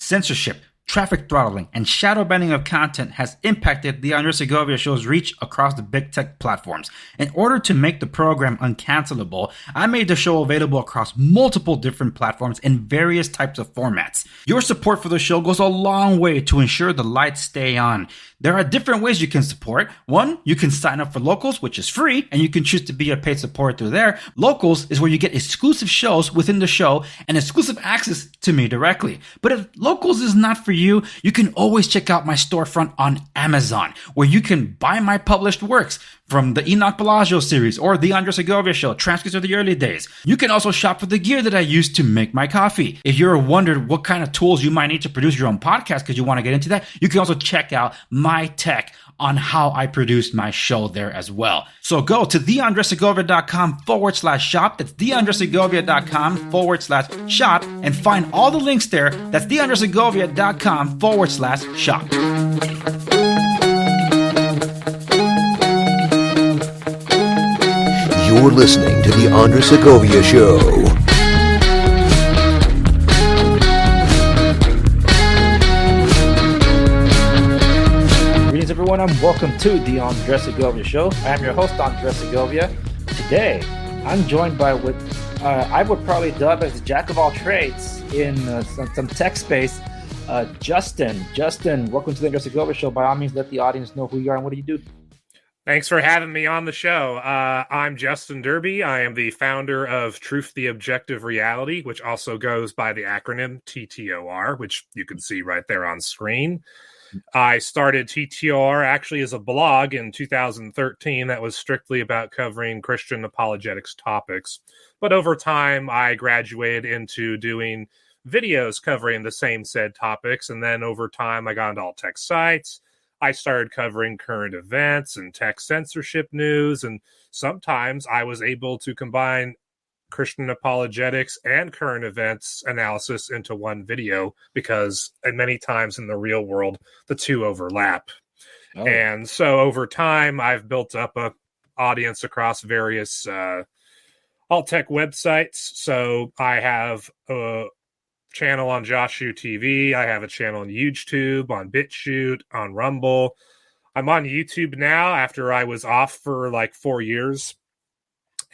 censorship, traffic throttling, and shadow banning of content has impacted the Andre Segovia Show's reach across the big tech platforms. In order to make the program uncancelable, I made the show available across multiple different platforms in various types of formats. Your support for the show goes a long way to ensure the lights stay on. There are different ways you can support. One, you can sign up for Locals, which is free, and you can choose to be a paid supporter through there. Locals is where you get exclusive shows within the show and exclusive access to me directly. But if Locals is not for you, you can always check out my storefront on Amazon, where you can buy my published works from the Enoch Bellagio series or the Andre Segovia Show, transcripts of the early days. You can also shop for the gear that I use to make my coffee. If you're wondered what kind of tools you might need to produce your own podcast because you want to get into that, you can also check out my tech on how I produce my show there as well. So go to theandresegovia.com/shop. That's theandresegovia.com/shop and find all the links there. That's theandresegovia.com/shop. You're listening to The Andre Segovia Show. Greetings, everyone, and welcome to The Andre Segovia Show. I am your host, Andre Segovia. Today, I'm joined by what I would probably dub as the jack of all trades in some tech space, Justin. Justin, welcome to The Andre Segovia Show. By all means, let the audience know who you are and what do you do. Thanks for having me on the show. I'm Justin Debry. I am the founder of Truth, the Objective Reality, which also goes by the acronym TTOR, which you can see right there on screen. I started TTOR actually as a blog in 2013 that was strictly about covering Christian apologetics topics. But over time, I graduated into doing videos covering the same said topics. And then over time, I got into alt tech sites. I started covering current events and tech censorship news, and sometimes I was able to combine Christian apologetics and current events analysis into one video because many times in the real world, the two overlap. Oh. And so over time, I've built up an audience across various alt tech websites. So I have channel on Joshu TV. I have a channel on YouTube, on BitChute, on Rumble. I'm on YouTube now after I was off for like 4 years.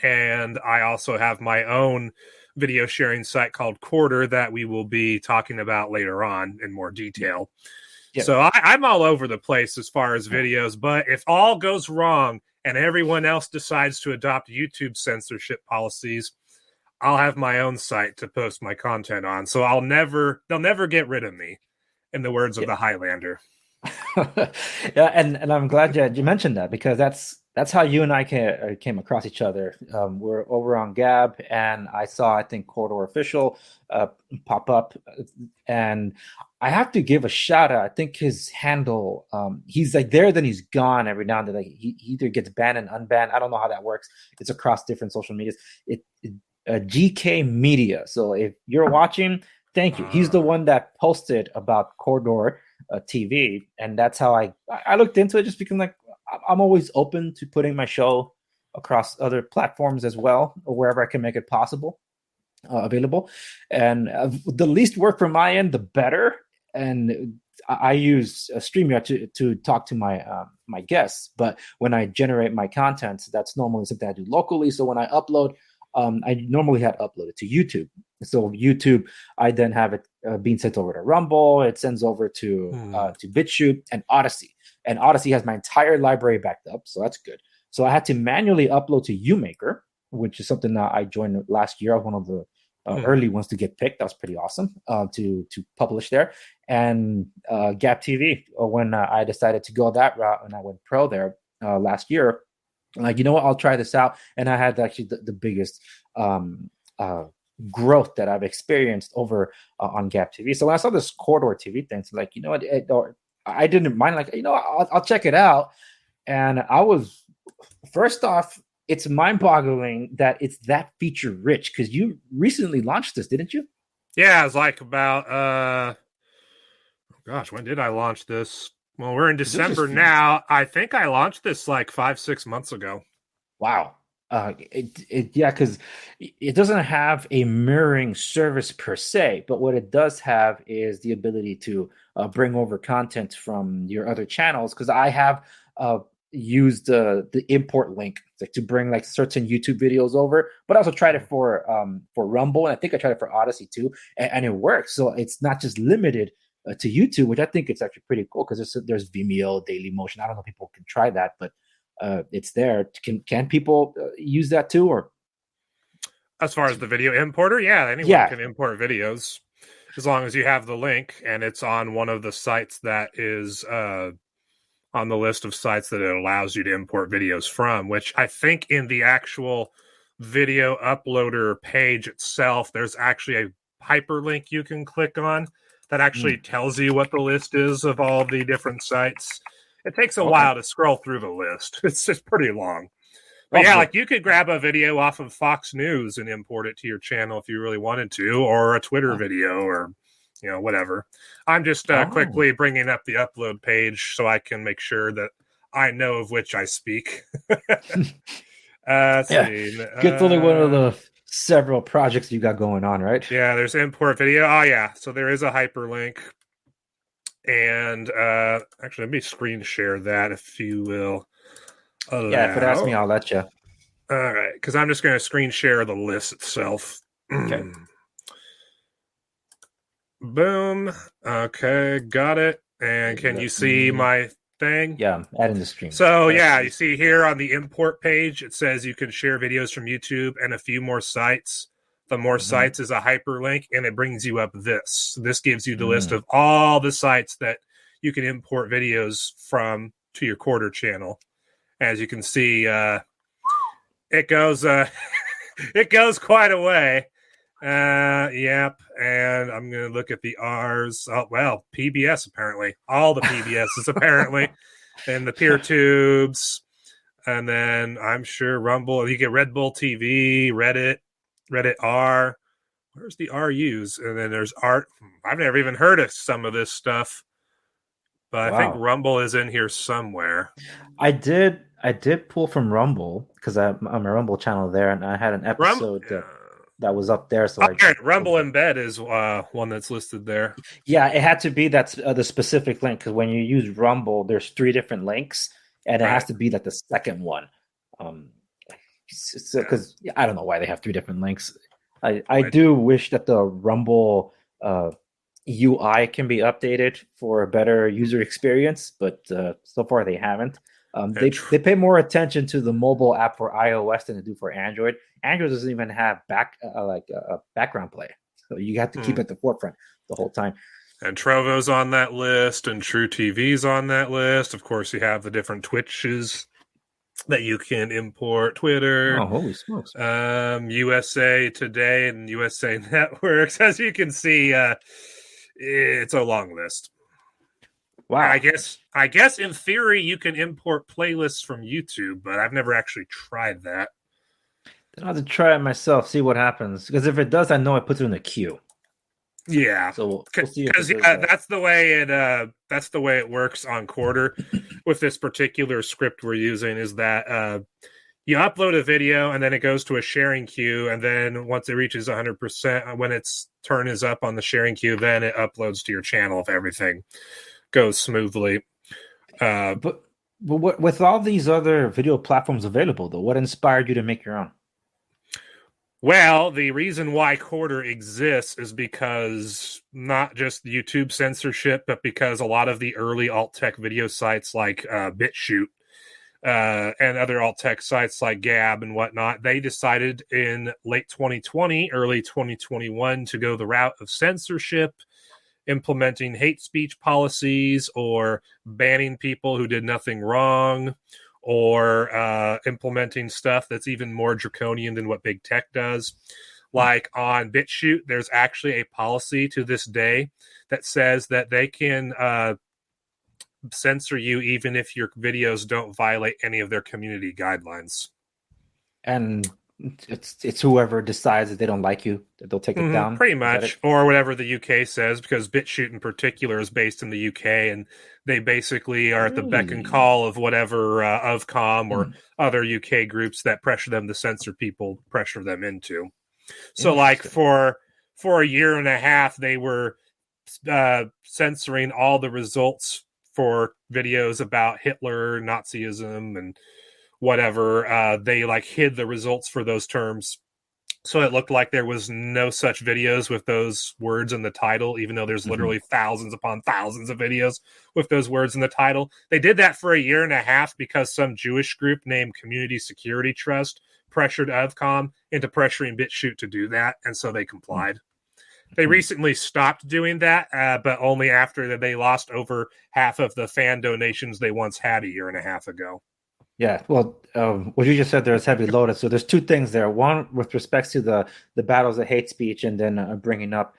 And I also have my own video sharing site called Quarter that we will be talking about later on in more detail. Yeah. So I'm all over the place as far as videos, but if all goes wrong and everyone else decides to adopt YouTube censorship policies, I'll have my own site to post my content on. So they'll never get rid of me, in the words of the Highlander. Yeah, and I'm glad you mentioned that because that's how you and I came across each other. We're over on Gab, and I saw, I think, Corridor Official pop up. And I have to give a shout out. I think his handle, he's like there, then he's gone every now and then. Like he either gets banned and unbanned. I don't know how that works. It's across different social medias. GK Media. So if you're watching, thank you. He's the one that posted about Corridor TV, and that's how I looked into it. Just because like I'm always open to putting my show across other platforms as well, or wherever I can make it possible available. And the least work from my end, the better. And I use StreamYard to talk to my my guests. But when I generate my content, that's normally something I do locally. So when I upload, I normally had uploaded to YouTube. So YouTube, I then have it being sent over to Rumble. It sends over to BitChute and Odyssey. And Odyssey has my entire library backed up, so that's good. So I had to manually upload to UMaker, which is something that I joined last year. I was one of the early ones to get picked. That was pretty awesome to publish there. And Gap TV, when I decided to go that route and I went pro there last year, like, you know what, I'll try this out. And I had actually the biggest growth that I've experienced over on Gap TV. So when I saw this Corridor TV thing, it's like, you know what, I didn't mind, like, you know, I'll check it out. And I was, first off, it's mind-boggling that it's that feature-rich, because you recently launched this, didn't you? Yeah, it was like about, when did I launch this? Well, we're in December now. I think I launched this like 5-6 months ago. Wow. Yeah, because it doesn't have a mirroring service per se, but what it does have is the ability to bring over content from your other channels. Because I have used the import link to bring like certain YouTube videos over, but I also tried it for Rumble, and I think I tried it for Odyssey too, and it works. So it's not just limited to YouTube, which I think it's actually pretty cool because there's Vimeo, Dailymotion. I don't know if people can try that, but it's there. Can people use that too, or As far as the video importer, yeah, anyone can import videos as long as you have the link and it's on one of the sites that is on the list of sites that it allows you to import videos from, which I think in the actual video uploader page itself, there's actually a hyperlink you can click on that actually tells you what the list is of all the different sites. It takes a while to scroll through the list. It's just pretty long. But yeah, like you could grab a video off of Fox News and import it to your channel if you really wanted to, or a Twitter video, or whatever. I'm just quickly bringing up the upload page so I can make sure that I know of which I speak. Let's see. It's only one of the several projects you got going on, right? Yeah, there's import video. Oh yeah, so there is a hyperlink. And actually, let me screen share that if you will. Yeah, if it asks me, I'll let you. All right, because I'm just going to screen share the list itself. Okay. Boom. Okay, got it. And can you see my thing? Yeah, I'm adding the stream. So yeah, you see here on the import page, it says you can share videos from YouTube and a few more sites. The more sites is a hyperlink, and it brings you up this. This gives you the list of all the sites that you can import videos from to your quarter channel. As you can see, it goes it goes quite a way. Yep, and I'm going to look at the R's. Oh, well, PBS apparently. All the PBSs apparently, and the PeerTubes, and then I'm sure Rumble. You get Red Bull TV, Reddit R. Where's the RUs? And then there's art. I've never even heard of some of this stuff, but I think Rumble is in here somewhere. I did pull from Rumble because I'm a Rumble channel there, and I had an episode that was up there. So Rumble Embed is one that's listed there. Yeah, it had to be that's the specific link because when you use Rumble, there's 3 different links, and it has to be like the second one. Because I don't know why they have 3 different links. I do wish that the Rumble UI can be updated for a better user experience, but so far they haven't. They pay more attention to the mobile app for iOS than they do for Android. Android doesn't even have background play, so you have to keep it at the forefront the whole time. And Trovo's on that list, and True TV's on that list. Of course, you have the different Twitches that you can import. Twitter, holy smokes! USA Today and USA Networks. As you can see, it's a long list. Wow. I guess in theory you can import playlists from YouTube, but I've never actually tried that. Then I'll have to try it myself, see what happens. Because if it does, I know it puts it in the queue. Yeah, so we'll see because that's the way it works on Quarter with this particular script we're using. Is that you upload a video and then it goes to a sharing queue, and then once it reaches 100%, when its turn is up on the sharing queue, then it uploads to your channel if everything goes smoothly. But what, with all these other video platforms available, though, what inspired you to make your own? Well, the reason why Quarter exists is because not just YouTube censorship, but because a lot of the early alt-tech video sites like BitChute and other alt-tech sites like Gab and whatnot, they decided in late 2020, early 2021 to go the route of censorship, implementing hate speech policies or banning people who did nothing wrong, or implementing stuff that's even more draconian than what big tech does. Like on BitChute, there's actually a policy to this day that says that they can censor you even if your videos don't violate any of their community guidelines. And It's whoever decides that they don't like you that they'll take it down. Pretty Is that it? much, or whatever the UK says, because BitChute in particular is based in the UK, and they basically are at the beck and Really? call of whatever Ofcom or Hmm. other UK groups that pressure them to censor people, pressure them into. So, like Interesting. for a year and a half, they were censoring all the results for videos about Hitler, Nazism, and whatever. They like hid the results for those terms, so it looked like there was no such videos with those words in the title, even though there's Hmm. literally thousands upon thousands of videos with those words in the title. They did that for a year and a half because some Jewish group named Community Security Trust pressured Ofcom into pressuring BitChute to do that, and so they complied. They Hmm. recently stopped doing that, but only after they lost over half of the fan donations they once had a year and a half ago. Yeah, well, what you just said there is heavily loaded. So there's two things there. One, with respects to the battles of hate speech, and then bringing up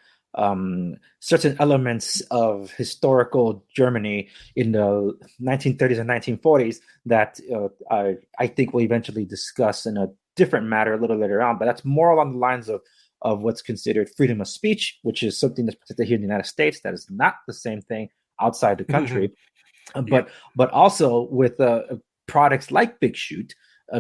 certain elements of historical Germany in the 1930s and 1940s that I think we'll eventually discuss in a different matter a little later on. But that's more along the lines of what's considered freedom of speech, which is something that's protected here in the United States. That is not the same thing outside the country. Yep. But also with products like Big Shoot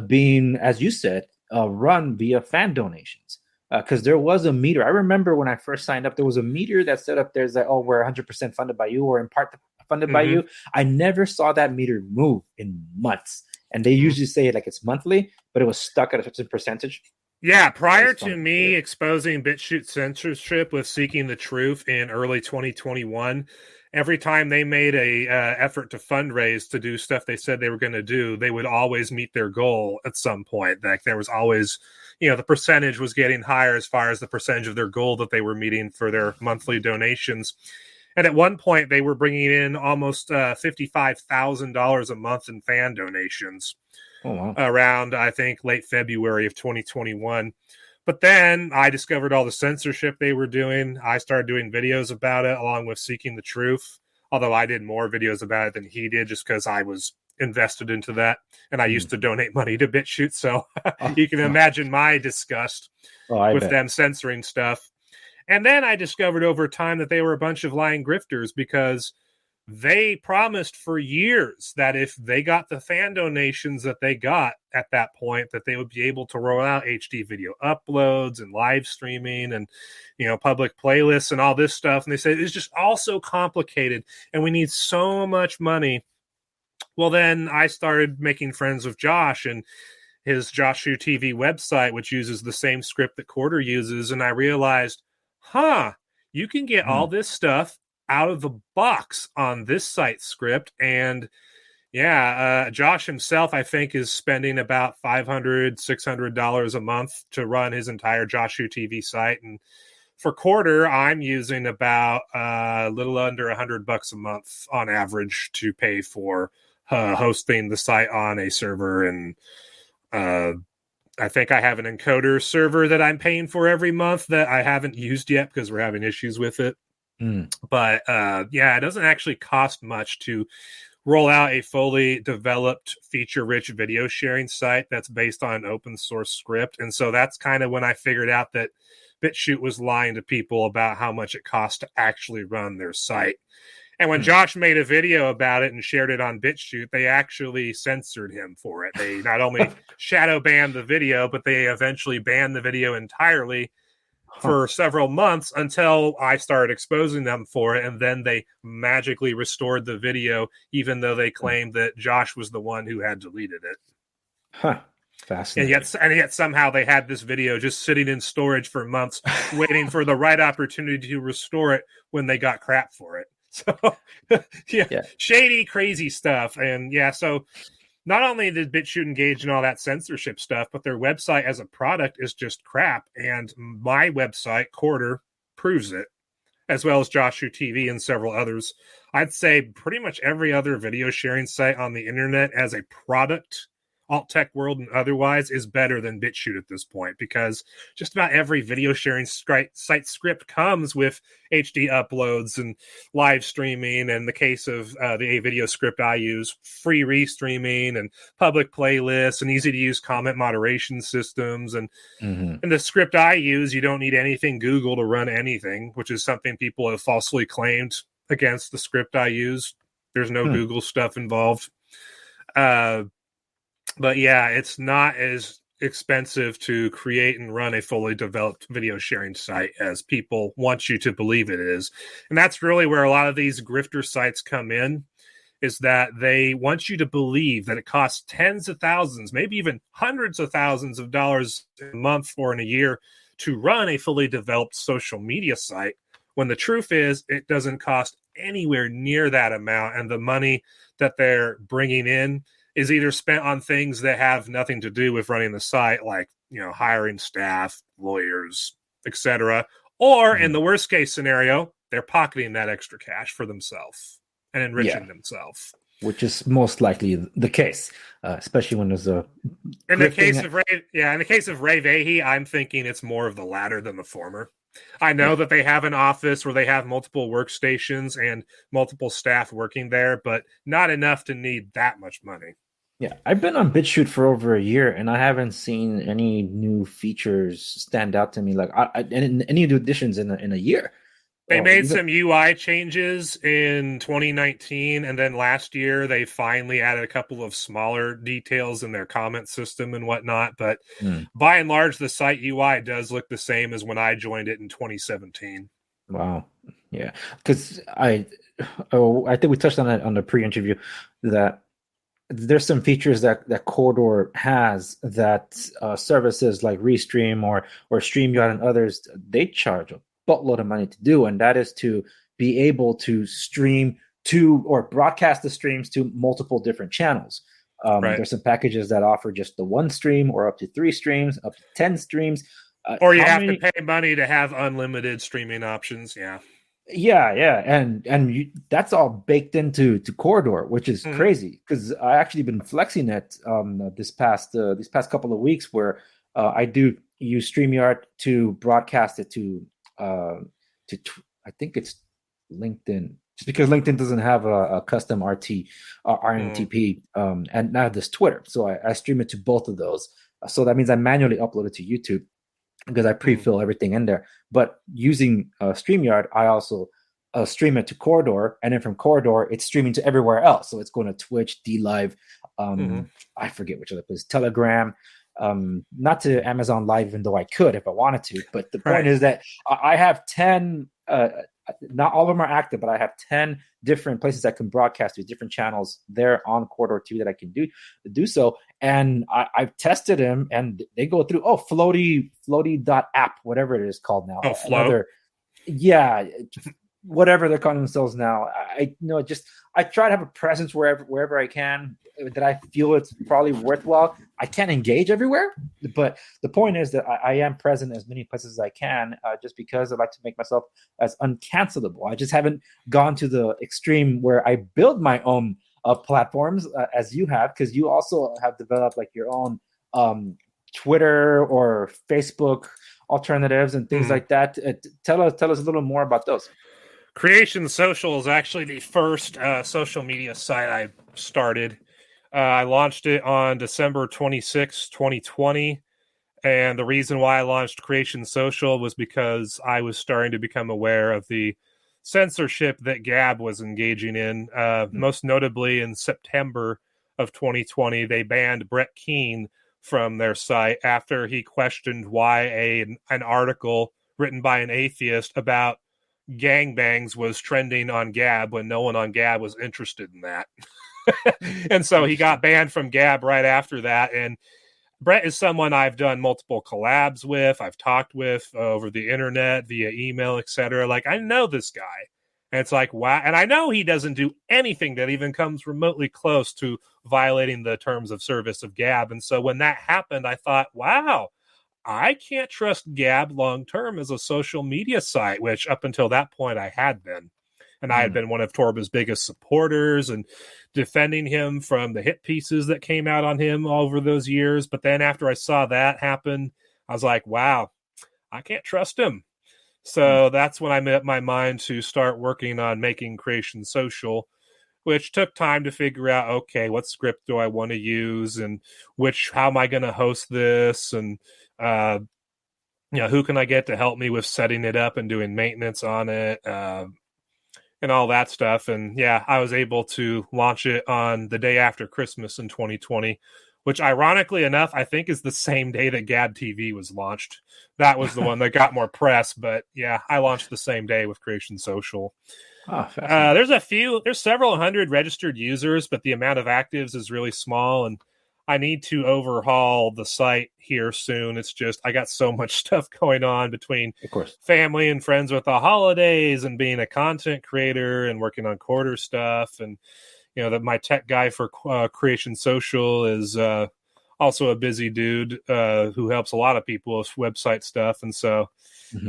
being, as you said, run via fan donations. Because there was a meter. I remember when I first signed up, there was a meter that set up there's like, oh, we're 100% funded by you or in part funded by you. I never saw that meter move in months. And they usually say like it's monthly, but it was stuck at a certain percentage. Yeah, prior It's to fun. me exposing BitChute censorship with Seeking the Truth in early 2021, every time they made a effort to fundraise to do stuff they said they were going to do, they would always meet their goal at some point. Like there was always, the percentage was getting higher as far as the percentage of their goal that they were meeting for their monthly donations. And at one point, they were bringing in almost $55,000 a month in fan donations Oh, wow. around, I think, late February of 2021. But then I discovered all the censorship they were doing. I started doing videos about it along with Seeking the Truth, although I did more videos about it than he did just because I was invested into that. And I used to donate money to BitChute. So Oh, you can imagine my disgust I with bet. them censoring stuff. And then I discovered over time that they were a bunch of lying grifters because they promised for years that if they got the fan donations that they got at that point, that they would be able to roll out HD video uploads and live streaming and, public playlists and all this stuff. And they said it's just all so complicated and we need so much money. Well, then I started making friends with Josh and his Joshu TV website, which uses the same script that Quarter uses. And I realized, you can get all this stuff out of the box on this site script. And Josh himself, I think, is spending about $500-$600 a month to run his entire Joshu TV site. And for Quarter, I'm using about a little under $100 a month on average to pay for hosting the site on a server. And I think I have an encoder server that I'm paying for every month that I haven't used yet because we're having issues with it. But it doesn't actually cost much to roll out a fully developed feature-rich video sharing site that's based on an open source script. And so that's kind of when I figured out that BitChute was lying to people about how much it costs to actually run their site. And when Josh made a video about it and shared it on BitChute, they actually censored him for it. They not only shadow banned the video, but they eventually banned the video entirely for several months until I started exposing them for it. And then they magically restored the video, even though they claimed that Josh was the one who had deleted it. Fascinating. And yet somehow they had this video just sitting in storage for months, waiting for the right opportunity to restore it when they got crap for it. So, shady, crazy stuff. And so not only did BitChute engage in all that censorship stuff, but their website as a product is just crap. And my website, Quarter, proves it, as well as Joshu TV and several others. I'd say pretty much every other video sharing site on the internet as a product alt tech world and otherwise, is better than BitChute at this point, because just about every video sharing site script comes with HD uploads and live streaming. And in the case of the video script I use, free restreaming and public playlists and easy to use comment moderation systems. And in the script I use, you don't need anything Google to run anything, which is something people have falsely claimed against the script I use. There's no Google stuff involved. But yeah, it's not as expensive to create and run a fully developed video sharing site as people want you to believe it is. And that's really where a lot of these grifter sites come in, is that they want you to believe that it costs tens of thousands, maybe even hundreds of thousands of dollars a month or in a year to run a fully developed social media site, when the truth is it doesn't cost anywhere near that amount. And the money that they're bringing in is either spent on things that have nothing to do with running the site, like, hiring staff, lawyers, etc. Or in the worst case scenario, they're pocketing that extra cash for themselves and enriching themselves. Which is most likely the case, especially when there's a... In the case of Ray Vahey, I'm thinking it's more of the latter than the former. I know that they have an office where they have multiple workstations and multiple staff working there, but not enough to need that much money. Yeah, I've been on BitChute for over a year, and I haven't seen any new features stand out to me, like any new additions in a year. They made some UI changes in 2019, and then last year they finally added a couple of smaller details in their comment system and whatnot. But by and large, the site UI does look the same as when I joined it in 2017. Wow. Yeah, because I think we touched on it on the pre-interview that there's some features that Corridor has that services like Restream or StreamYard and others, they charge a buttload of money to do, and that is to be able to stream to or broadcast the streams to multiple different channels. There's some packages that offer just the one stream or up to 3 streams, up to 10 streams. Or you have to pay money to have unlimited streaming options. Yeah, and that's all baked into Corridor, which is crazy, because I actually been flexing it these past couple of weeks, where I do use StreamYard to broadcast it to I think it's LinkedIn, just because LinkedIn doesn't have a custom RMTP, and now there's Twitter, so I stream it to both of those. So that means I manually upload it to YouTube, because I pre-fill everything in there. But using StreamYard, I also stream it to Corridor, and then from Corridor, it's streaming to everywhere else. So it's going to Twitch, DLive, I forget which other place, Telegram, not to Amazon Live, even though I could if I wanted to. But the point is that I have 10, not all of them are active, but I have 10 different places I can broadcast to, different channels there on Corridor 2 that I can do so. And I've tested them, and they go through, floaty.app, whatever it is called now. Whatever they're calling themselves now. I try to have a presence wherever I can that I feel it's probably worthwhile. I can't engage everywhere, but the point is that I am present as many places as I can, just because I like to make myself as uncancelable. I just haven't gone to the extreme where I build my own platforms as you have, because you also have developed like your own Twitter or Facebook alternatives and things like that. Tell us a little more about those. Creation Social is actually the first social media site I started. I launched it on December 26, 2020. And the reason why I launched Creation Social was because I was starting to become aware of the censorship that Gab was engaging in. Most notably in September of 2020, they banned Brett Keane from their site after he questioned why an article written by an atheist about gangbangs was trending on Gab when no one on Gab was interested in that. And so he got banned from Gab right after that. And Brett is someone I've done multiple collabs with. I've talked with over the internet, via email, etc. Like, I know this guy. And it's like, wow. And I know he doesn't do anything that even comes remotely close to violating the terms of service of Gab. And so when that happened, I thought, wow, I can't trust Gab long-term as a social media site, which up until that point I had been. And I had been one of Torba's biggest supporters and defending him from the hit pieces that came out on him over those years. But then after I saw that happen, I was like, wow, I can't trust him. So that's when I made up my mind to start working on making Creation Social, which took time to figure out, okay, what script do I want to use, and how am I going to host this, and who can I get to help me with setting it up and doing maintenance on it, and all that stuff. And yeah, I was able to launch it on the day after Christmas in 2020, which ironically enough, I think is the same day that Gad TV was launched. That was the one that got more press, but yeah, I launched the same day with Creation Social. Oh, there's several hundred registered users, but the amount of actives is really small, and I need to overhaul the site here soon. It's just, I got so much stuff going on between of course, family and friends with the holidays and being a content creator and working on quarter stuff. And, that my tech guy for Creation Social is also a busy dude who helps a lot of people with website stuff. And so,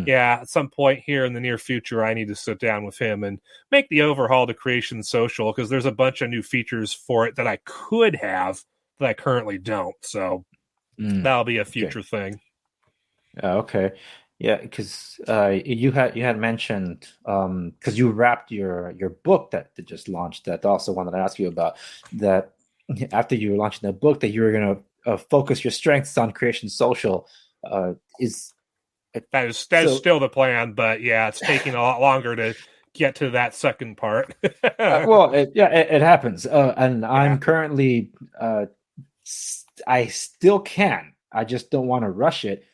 yeah, at some point here in the near future, I need to sit down with him and make the overhaul to Creation Social, because there's a bunch of new features for it that I could have that I currently don't. So that'll be a future thing. Okay. Yeah, because you had mentioned because you wrapped your book that just launched. That also one that I asked you about. That after you were launching the book, that you were going to focus your strengths on Creation Social. That is still the plan, but yeah, it's taking a lot longer to get to that second part. Well, it happens, and I'm currently I still can. I just don't want to rush it.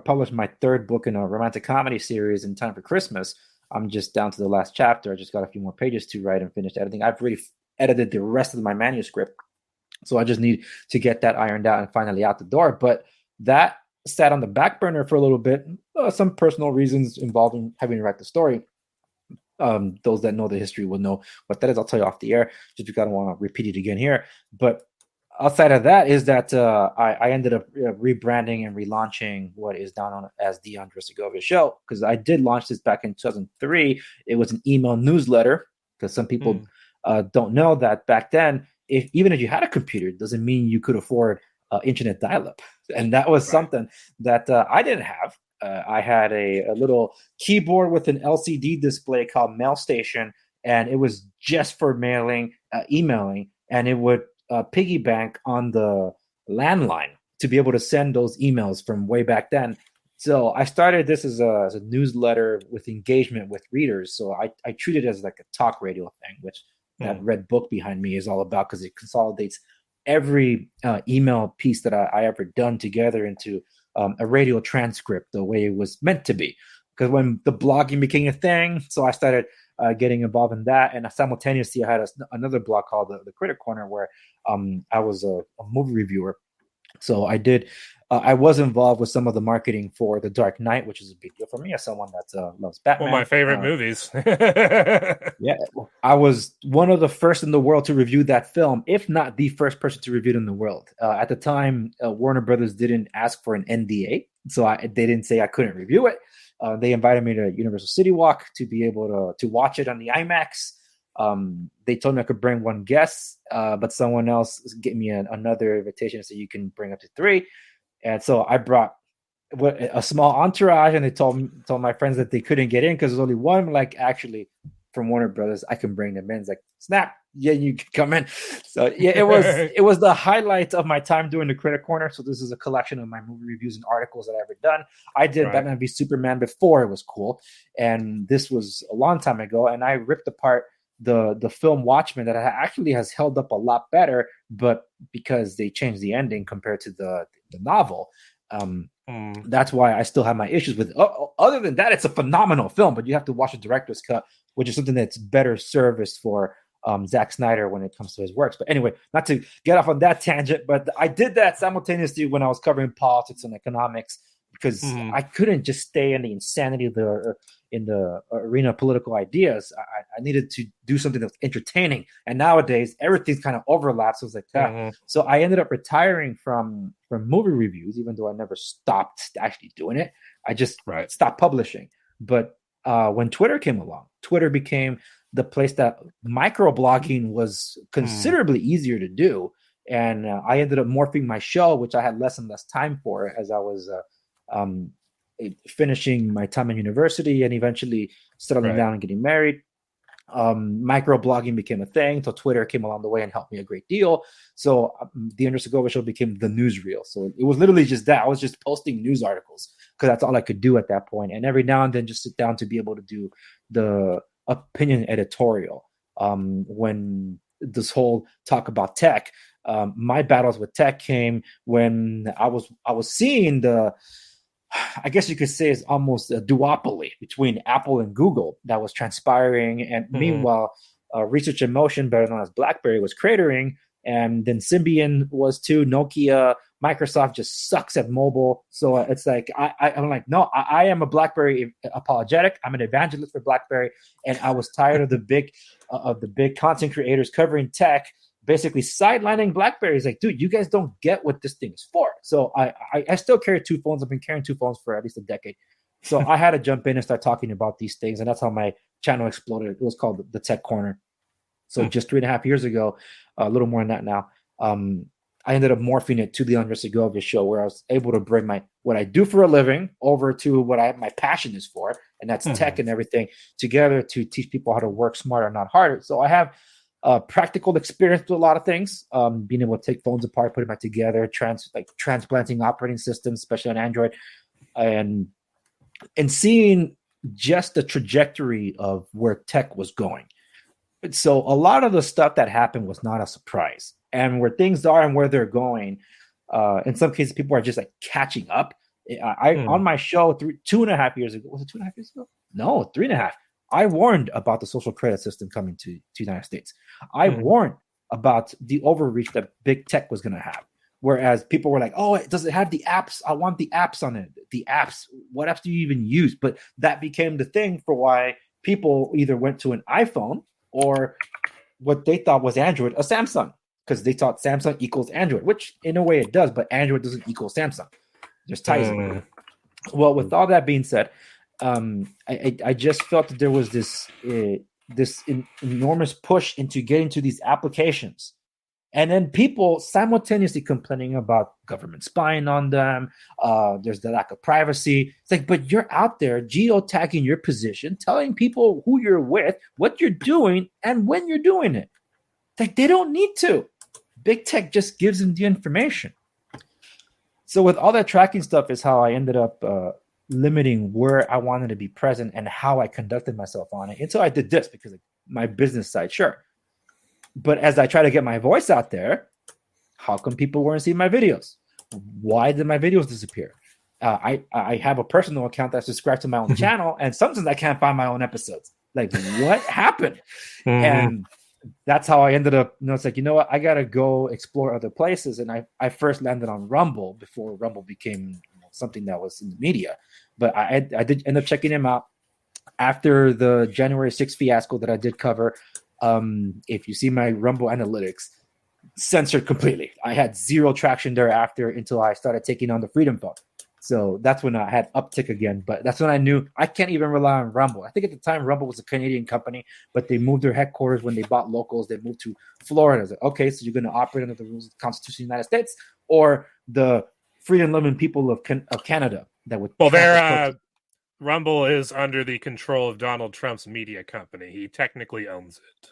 Publish my third book in a romantic comedy series in time for Christmas. I'm just down to the last chapter. I just got a few more pages to write and finish editing. I've already edited the rest of my manuscript, so I just need to get that ironed out and finally out the door. But that sat on the back burner for a little bit. Some personal reasons involving having to write the story. Those that know the history will know what that is. I'll tell you off the air, just because I don't want to repeat it again here. But outside of that is that I ended up rebranding and relaunching what is now known as the Andre Segovia Show, because I did launch this back in 2003. It was an email newsletter, because some people don't know that back then, even if you had a computer, it doesn't mean you could afford internet dial-up. And that was something that I didn't have. I had a little keyboard with an LCD display called Mail Station, and it was just for emailing, and it would piggy bank on the landline to be able to send those emails from way back then. So I started this as a newsletter with engagement with readers. So I treat it as like a talk radio thing, which that red book behind me is all about, because it consolidates every email piece that I ever done together into a radio transcript the way it was meant to be. Because when the blogging became a thing, so I started getting involved in that. And simultaneously, I had another blog called the Critic Corner, where I was a movie reviewer. So I was involved with some of the marketing for The Dark Knight, which is a big deal for me as someone that loves Batman. One of my favorite movies. Yeah, I was one of the first in the world to review that film, if not the first person to review it in the world. At the time, Warner Brothers didn't ask for an NDA, so they didn't say I couldn't review it. They invited me to Universal City Walk to be able to watch it on the IMAX. They told me I could bring one guest, but someone else gave me another invitation, so you can bring up to 3. And so I brought a small entourage, and they told my friends that they couldn't get in because there's only one. Like, actually, from Warner Brothers, I can bring them in. It's like, snap, yeah, you can come in. So yeah, it was the highlight of my time doing the Critic Corner. So this is a collection of my movie reviews and articles that I've ever done. I did Batman v Superman before it was cool, and this was a long time ago. And I ripped apart the film Watchmen, that actually has held up a lot better, but because they changed the ending compared to the novel. That's why I still have my issues with it. Other than that, it's a phenomenal film, but you have to watch the director's cut, which is something that's better serviced for Zack Snyder when it comes to his works. But anyway, not to get off on that tangent, but I did that simultaneously when I was covering politics and economics, because I couldn't just stay in the insanity of in the arena of political ideas. I needed to do something that's entertaining. And nowadays, everything's kind of overlaps. So I was like, So I ended up retiring from movie reviews, even though I never stopped actually doing it. I just stopped publishing. But when Twitter came along, Twitter became the place that microblogging was considerably easier to do. And I ended up morphing my show, which I had less and less time for as I was finishing my time in university and eventually settling down and getting married. Microblogging became a thing, so Twitter came along the way and helped me a great deal. So the Andres Segovia Show became the newsreel. So it was literally just that. I was just posting news articles because that's all I could do at that point. And every now and then just sit down to be able to do the opinion editorial. When this whole talk about tech, my battles with tech came when I was seeing the, I guess you could say, it's almost a duopoly between Apple and Google that was transpiring. And meanwhile, Research in Motion, better known as BlackBerry, was cratering. And then Symbian was too. Nokia, Microsoft just sucks at mobile. So it's like, I'm like, no, I am a BlackBerry apologetic. I'm an evangelist for BlackBerry. And I was tired of the big content creators covering tech basically sidelining BlackBerry. Is like, dude, you guys don't get what this thing is for. So I still carry two phones. I've been carrying two phones for at least a decade. So I had to jump in and start talking about these things. And that's how my channel exploded. It was called The Tech Corner. So just 3.5 years ago, a little more than that now, I ended up morphing it to the Andres Segovia Show, where I was able to bring what I do for a living over to what my passion is for, and that's tech and everything together to teach people how to work smarter, not harder. So I have practical experience with a lot of things, being able to take phones apart, put them back together, transplanting operating systems, especially on Android, and seeing just the trajectory of where tech was going. So a lot of the stuff that happened was not a surprise, and where things are and where they're going, in some cases, people are just like catching up. On my show 2.5 years ago, was it 2.5 years ago? No, 3.5. I warned about the social credit system coming to the United States. I warned about the overreach that big tech was going to have. Whereas people were like, oh, does it have the apps? I want the apps on it. The apps, what apps do you even use? But that became the thing for why people either went to an iPhone or what they thought was Android, a Samsung, because they thought Samsung equals Android, which in a way it does, but Android doesn't equal Samsung. There's ties. Well, with all that being said, I just felt that there was this enormous push into getting to these applications, and then people simultaneously complaining about government spying on them. There's the lack of privacy. It's like, but you're out there geotagging your position, telling people who you're with, what you're doing, and when you're doing it. Like, they don't need to. Big tech just gives them the information. So with all that tracking stuff is how I ended up limiting where I wanted to be present and how I conducted myself on it. Until I did this, because my business side, sure. But as I try to get my voice out there, how come people weren't seeing my videos? Why did my videos disappear? I have a personal account that's subscribed to my own channel, and sometimes I can't find my own episodes. Like, what happened? And that's how I ended up, it's like, you know what? I got to go explore other places. And I first landed on Rumble before Rumble became something that was in the media. But I did end up checking him out after the January 6th fiasco that I did cover. If you see my Rumble analytics, censored completely. I had zero traction thereafter until I started taking on the Freedom Phone. So that's when I had uptick again. But that's when I knew I can't even rely on Rumble. I think at the time Rumble was a Canadian company, but they moved their headquarters when they bought locals. They moved to Florida. I was like, okay, so you're going to operate under the rules of the Constitution of the United States or the freedom-loving people of Canada that would. Well, Rumble is under the control of Donald Trump's media company. He technically owns it.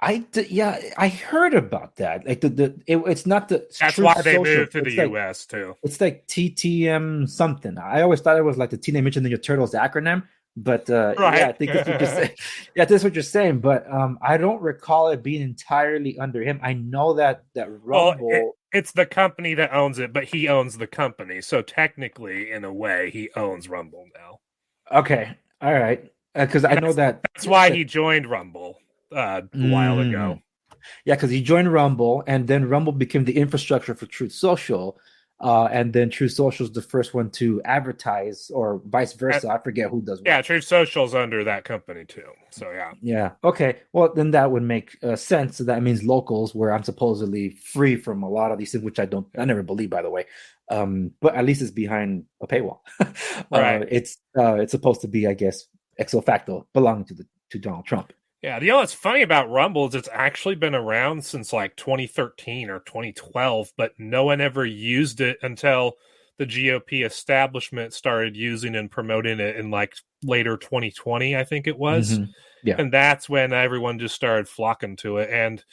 I heard about that. Like it's not the. That's why they moved to the U.S. too. It's like TTM something. I always thought it was like the Teenage Mutant Ninja Turtles acronym, but right. Yeah, I think that's what you're saying. Yeah, that's what you're saying. But I don't recall it being entirely under him. I know that Rumble. Well, it's the company that owns it, but he owns the company. So technically, in a way, he owns Rumble now. Okay, all right. Because I know that's why he joined Rumble. A while ago. Yeah, because he joined Rumble, and then Rumble became the infrastructure for Truth Social, and then Truth Social is the first one to advertise, or vice versa. I forget who does what. Yeah, Truth Social's under that company too. So yeah. Yeah. Okay. Well, then that would make sense. So that means locals, where I'm supposedly free from a lot of these things, which I never believe, by the way. But at least it's behind a paywall. Right. It's supposed to be, I guess, ex facto belonging to Donald Trump. Yeah, what's funny about Rumble is it's actually been around since like 2013 or 2012, but no one ever used it until the GOP establishment started using and promoting it in like later 2020, I think it was. Mm-hmm. Yeah. And that's when everyone just started flocking to it. And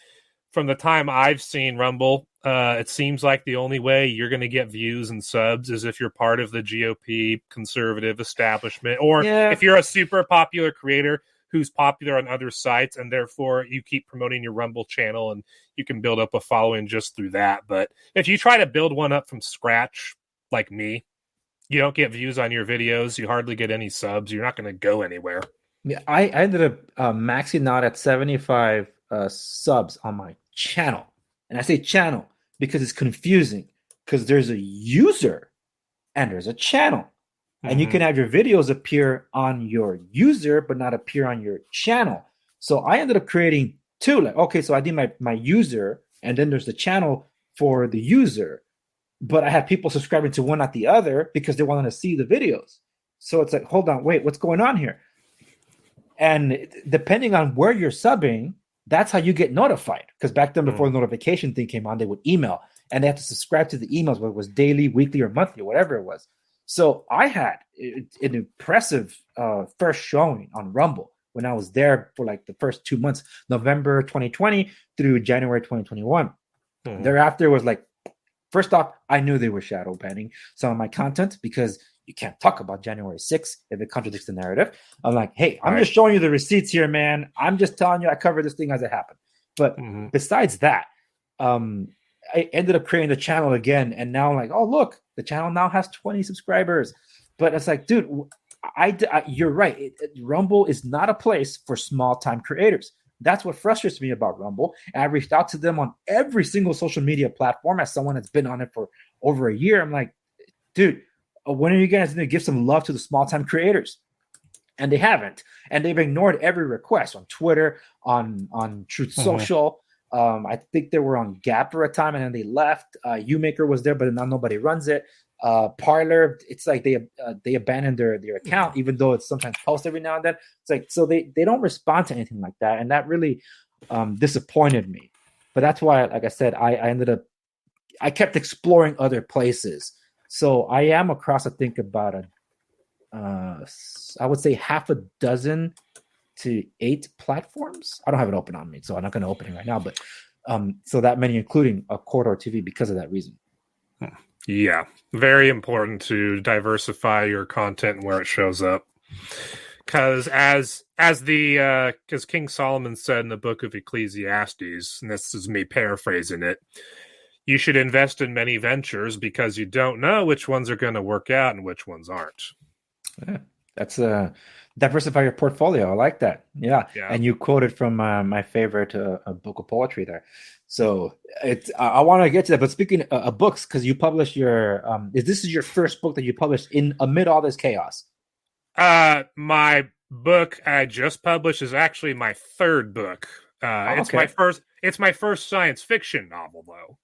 from the time I've seen Rumble, it seems like the only way you're going to get views and subs is if you're part of the GOP conservative establishment, or if you're a super popular creator who's popular on other sites, and therefore you keep promoting your Rumble channel and you can build up a following just through that. But if you try to build one up from scratch, like me, you don't get views on your videos, you hardly get any subs, you're not going to go anywhere. Yeah, I ended up maxing out at 75 subs on my channel. And I say channel because it's confusing, because there's a user and there's a channel. And you can have your videos appear on your user, but not appear on your channel. So I ended up creating two. Like, okay, so I did my user, and then there's the channel for the user. But I had people subscribing to one, not the other, because they wanted to see the videos. So it's like, hold on, wait, what's going on here? And depending on where you're subbing, that's how you get notified. Because back then, before the notification thing came on, they would email, and they had to subscribe to the emails, whether it was daily, weekly, or monthly, or whatever it was. So I had an impressive first showing on Rumble when I was there for like the first 2 months, November 2020 through January 2021. Thereafter was like, first off, I knew they were shadow banning some of my content because you can't talk about January 6th if it contradicts the narrative. I'm like, hey, I'm just showing you the receipts here, man. I'm just telling you I covered this thing as it happened. But besides that, I ended up creating the channel again, and now I'm like, oh, look, the channel now has 20 subscribers. But it's like, dude, you're right. Rumble is not a place for small-time creators. That's what frustrates me about Rumble. And I reached out to them on every single social media platform as someone that's been on it for over a year. I'm like, dude, when are you guys going to give some love to the small-time creators? And they haven't. And they've ignored every request on Twitter, on Truth Social. I think they were on Gap for a time, and then they left. UMaker was there, but now nobody runs it. Parler, it's like they abandoned their account, even though it's sometimes post every now and then. It's like, so they don't respond to anything like that, and that really disappointed me. But that's why, like I said, I kept exploring other places. So I am across, I think, about I would say half a dozen to 8 platforms. I don't have it open on me, so I'm not going to open it right now. But so that many, including a Corridor TV, because of that reason. Yeah, very important to diversify your content and where it shows up. Because as King Solomon said in the book of Ecclesiastes, and this is me paraphrasing it, you should invest in many ventures because you don't know which ones are going to work out and which ones aren't. Yeah, that's diversify your portfolio. I like that. Yeah. And you quoted from my favorite book of poetry there. So I want to get to that. But speaking of books, because you published your this is your first book that you published amid all this chaos? My book I just published is actually my third book. It's my first science fiction novel, though.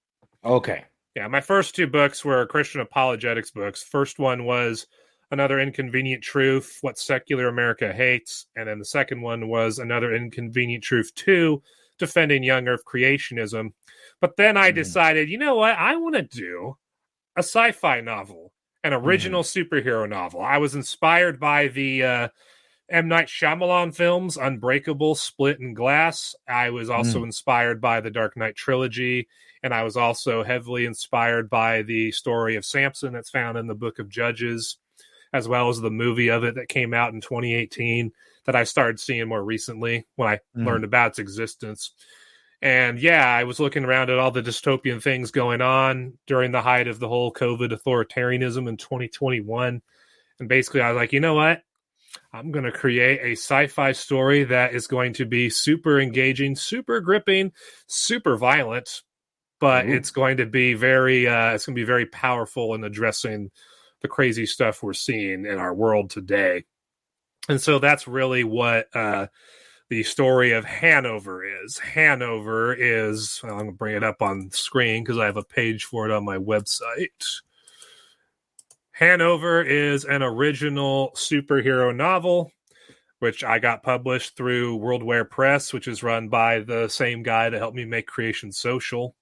Okay. Yeah, my first 2 books were Christian Apologetics books. First one was Another Inconvenient Truth, What Secular America Hates. And then the second one was Another Inconvenient Truth 2, Defending Young Earth Creationism. But then I decided, you know what? I want to do a sci-fi novel, an original superhero novel. I was inspired by the M. Night Shyamalan films, Unbreakable, Split, and Glass. I was also inspired by the Dark Knight trilogy, and I was also heavily inspired by the story of Samson that's found in the Book of Judges, as well as the movie of it that came out in 2018 that I started seeing more recently when I learned about its existence. And yeah, I was looking around at all the dystopian things going on during the height of the whole COVID authoritarianism in 2021. And basically I was like, you know what? I'm going to create a sci-fi story that is going to be super engaging, super gripping, super violent, but it's going to be very powerful in addressing the crazy stuff we're seeing in our world today. And so that's really what the story of Hanover is. Hanover is, well, I'm going to bring it up on screen because I have a page for it on my website. Hanover is an original superhero novel which I got published through Worldware Press, which is run by the same guy that helped me make Creation Social.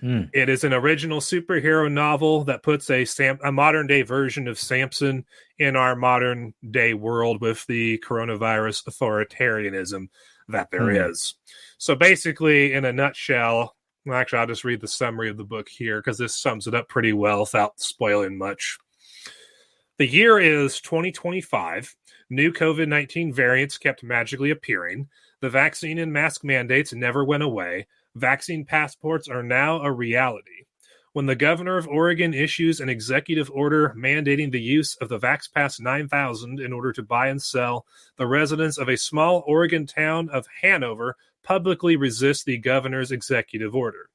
It is an original superhero novel that puts a modern day version of Samson in our modern day world with the coronavirus authoritarianism that there is. So basically, in a nutshell, well, actually, I'll just read the summary of the book here because this sums it up pretty well without spoiling much. The year is 2025. New COVID-19 variants kept magically appearing. The vaccine and mask mandates never went away. Vaccine passports are now a reality. When the governor of Oregon issues an executive order mandating the use of the VaxPass 9000 in order to buy and sell, the residents of a small Oregon town of Hanover publicly resist the governor's executive order.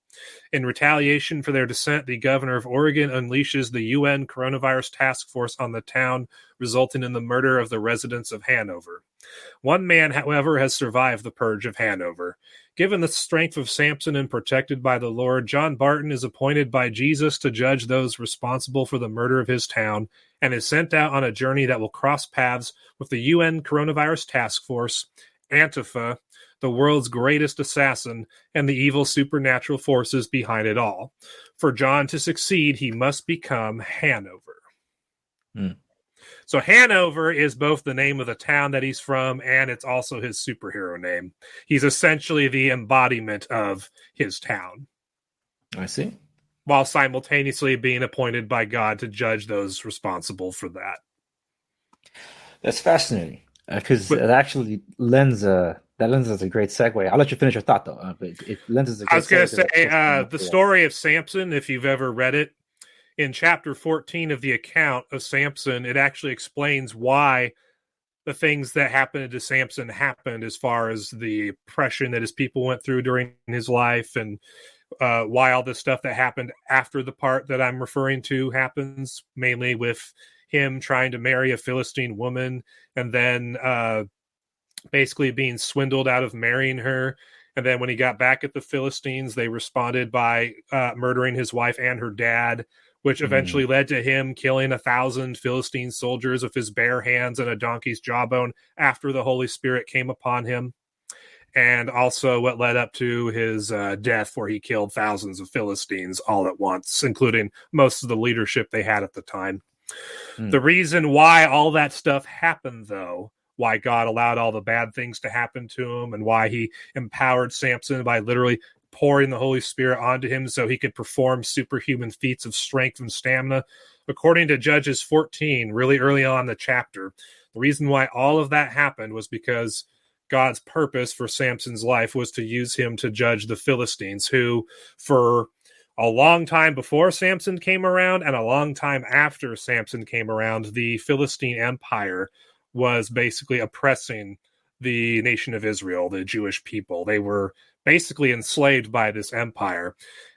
In retaliation for their dissent, the governor of Oregon unleashes the UN coronavirus task force on the town, resulting in the murder of the residents of Hanover. One man, however, has survived the purge of Hanover. Given the strength of Samson and protected by the Lord, John Barton is appointed by Jesus to judge those responsible for the murder of his town and is sent out on a journey that will cross paths with the UN coronavirus task force, Antifa, the world's greatest assassin, and the evil supernatural forces behind it all. For John to succeed, he must become Hanover. So Hanover is both the name of the town that he's from, and it's also his superhero name. He's essentially the embodiment of his town. I see. While simultaneously being appointed by God to judge those responsible for that. That's fascinating, because it actually lends a great segue. I'll let you finish your thought, though. But it lends us a great I was going to segue say, the story of Samson, if you've ever read it, in chapter 14 of the account of Samson, it actually explains why the things that happened to Samson happened, as far as the oppression that his people went through during his life, and why all this stuff that happened after the part that I'm referring to happens, mainly with him trying to marry a Philistine woman and then basically being swindled out of marrying her. And then when he got back at the Philistines, they responded by murdering his wife and her dad, which eventually led to him killing 1,000 Philistine soldiers with his bare hands and a donkey's jawbone after the Holy Spirit came upon him. And also what led up to his death, where he killed thousands of Philistines all at once, including most of the leadership they had at the time. The reason why all that stuff happened, though, why God allowed all the bad things to happen to him, and why he empowered Samson by literally pouring the Holy Spirit onto him so he could perform superhuman feats of strength and stamina. According to Judges 14, really early on in the chapter, the reason why all of that happened was because God's purpose for Samson's life was to use him to judge the Philistines, who, for a long time before Samson came around and a long time after Samson came around, the Philistine Empire was basically oppressing the nation of Israel, the Jewish people. They were basically enslaved by this empire,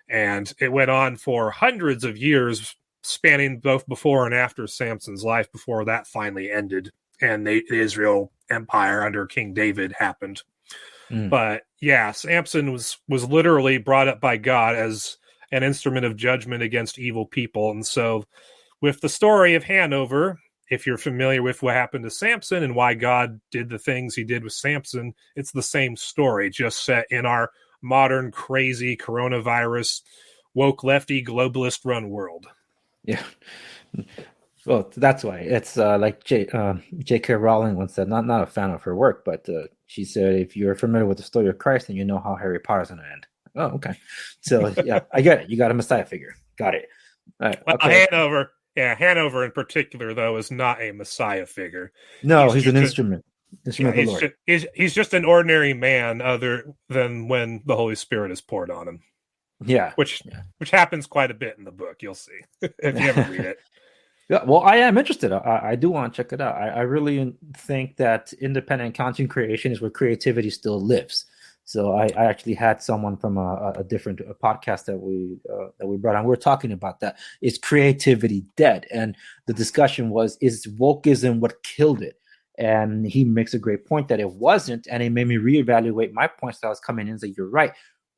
and it went on for hundreds of years, spanning both before and after Samson's life, before that finally ended and the Israel Empire under King David happened. But yeah, Samson was literally brought up by God as an instrument of judgment against evil people. And so with the story of Hanover, if you're familiar with what happened to Samson and why God did the things he did with Samson, it's the same story, just set in our modern, crazy coronavirus, woke lefty, globalist run world. Yeah. Well, that's why it's like J.K. Rowling once said, not a fan of her work, but she said, if you're familiar with the story of Christ, then you know how Harry Potter's going to end. Oh, okay. So yeah, I get it. You got a Messiah figure. Got it. All right. Well, okay. Hanover in particular, though, is not a Messiah figure. No, he's an instrument. Instrument of the Lord. He's just an ordinary man, other than when the Holy Spirit is poured on him. Yeah. Which happens quite a bit in the book. You'll see if you ever read it. Yeah, well, I am interested. I do want to check it out. I really think that independent content creation is where creativity still lives. So I actually had someone from a different podcast that we brought on. We were talking about that. Is creativity dead? And the discussion was, is wokeism what killed it? And he makes a great point that it wasn't. And it made me reevaluate my points that I was coming in and say, you're right.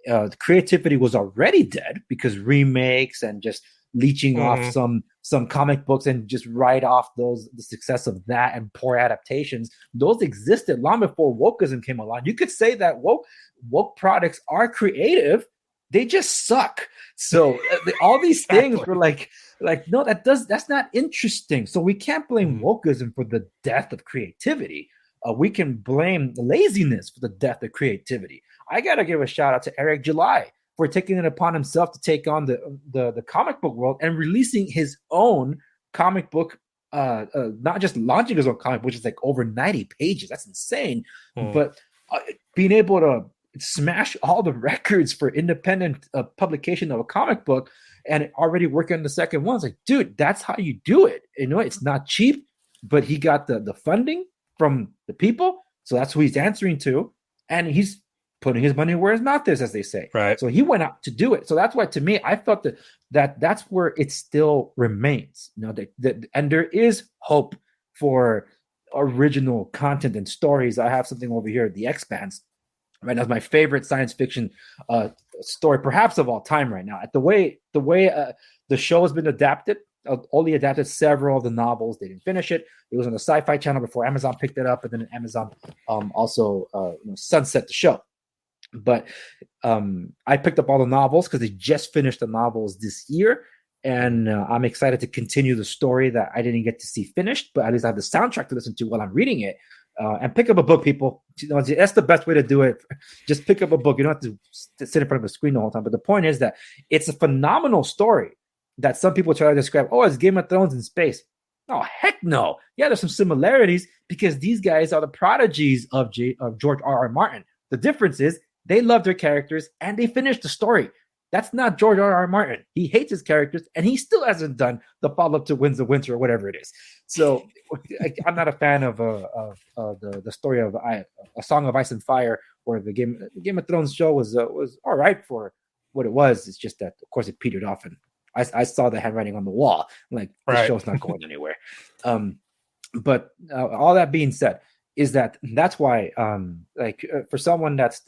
The creativity was already dead because remakes and just leeching off some comic books and just write off the success of that and poor adaptations. Those existed long before wokeism came along. You could say that woke products are creative, they just suck. So all these things were like no, that's not interesting. So we can't blame wokeism for the death of creativity. We can blame laziness for the death of creativity. I gotta give a shout out to Eric July for taking it upon himself to take on the comic book world and releasing his own comic book, not just launching his own comic, which is like over 90 pages. That's insane. But being able to smash all the records for independent publication of a comic book and already working on the second one. It's like, dude, that's how you do it. You know, it's not cheap, but he got the funding from the people. So that's who he's answering to. And he's putting his money where his mouth is, as they say. Right. So he went out to do it. So that's why, to me, I felt that's where it still remains. You know, and there is hope for original content and stories. I have something over here, The Expanse. Right now, it's my favorite science fiction story, perhaps of all time. Right now, at the way the show has been adapted, only adapted several of the novels. They didn't finish it. It was on the Sci-Fi Channel before Amazon picked it up, and then Amazon also sunset the show. But I picked up all the novels because they just finished the novels this year, and I'm excited to continue the story that I didn't get to see finished. But at least I have the soundtrack to listen to while I'm reading it. And pick up a book, people. You know, that's the best way to do it. Just pick up a book. You don't have to sit in front of a screen the whole time. But the point is that it's a phenomenal story that some people try to describe. Oh, it's Game of Thrones in space. Oh, heck no. Yeah, there's some similarities because these guys are the prodigies of George R.R. Martin. The difference is they love their characters and they finished the story. That's not George R.R. Martin. He hates his characters, and he still hasn't done the follow-up to Winds of Winter or whatever it is. So I'm not a fan of the story of A Song of Ice and Fire, or the Game of Thrones show was all right for what it was. It's just that, of course, it petered off, and I saw the handwriting on the wall. I'm like, this show's not going anywhere. But all that being said, is that's why for someone that's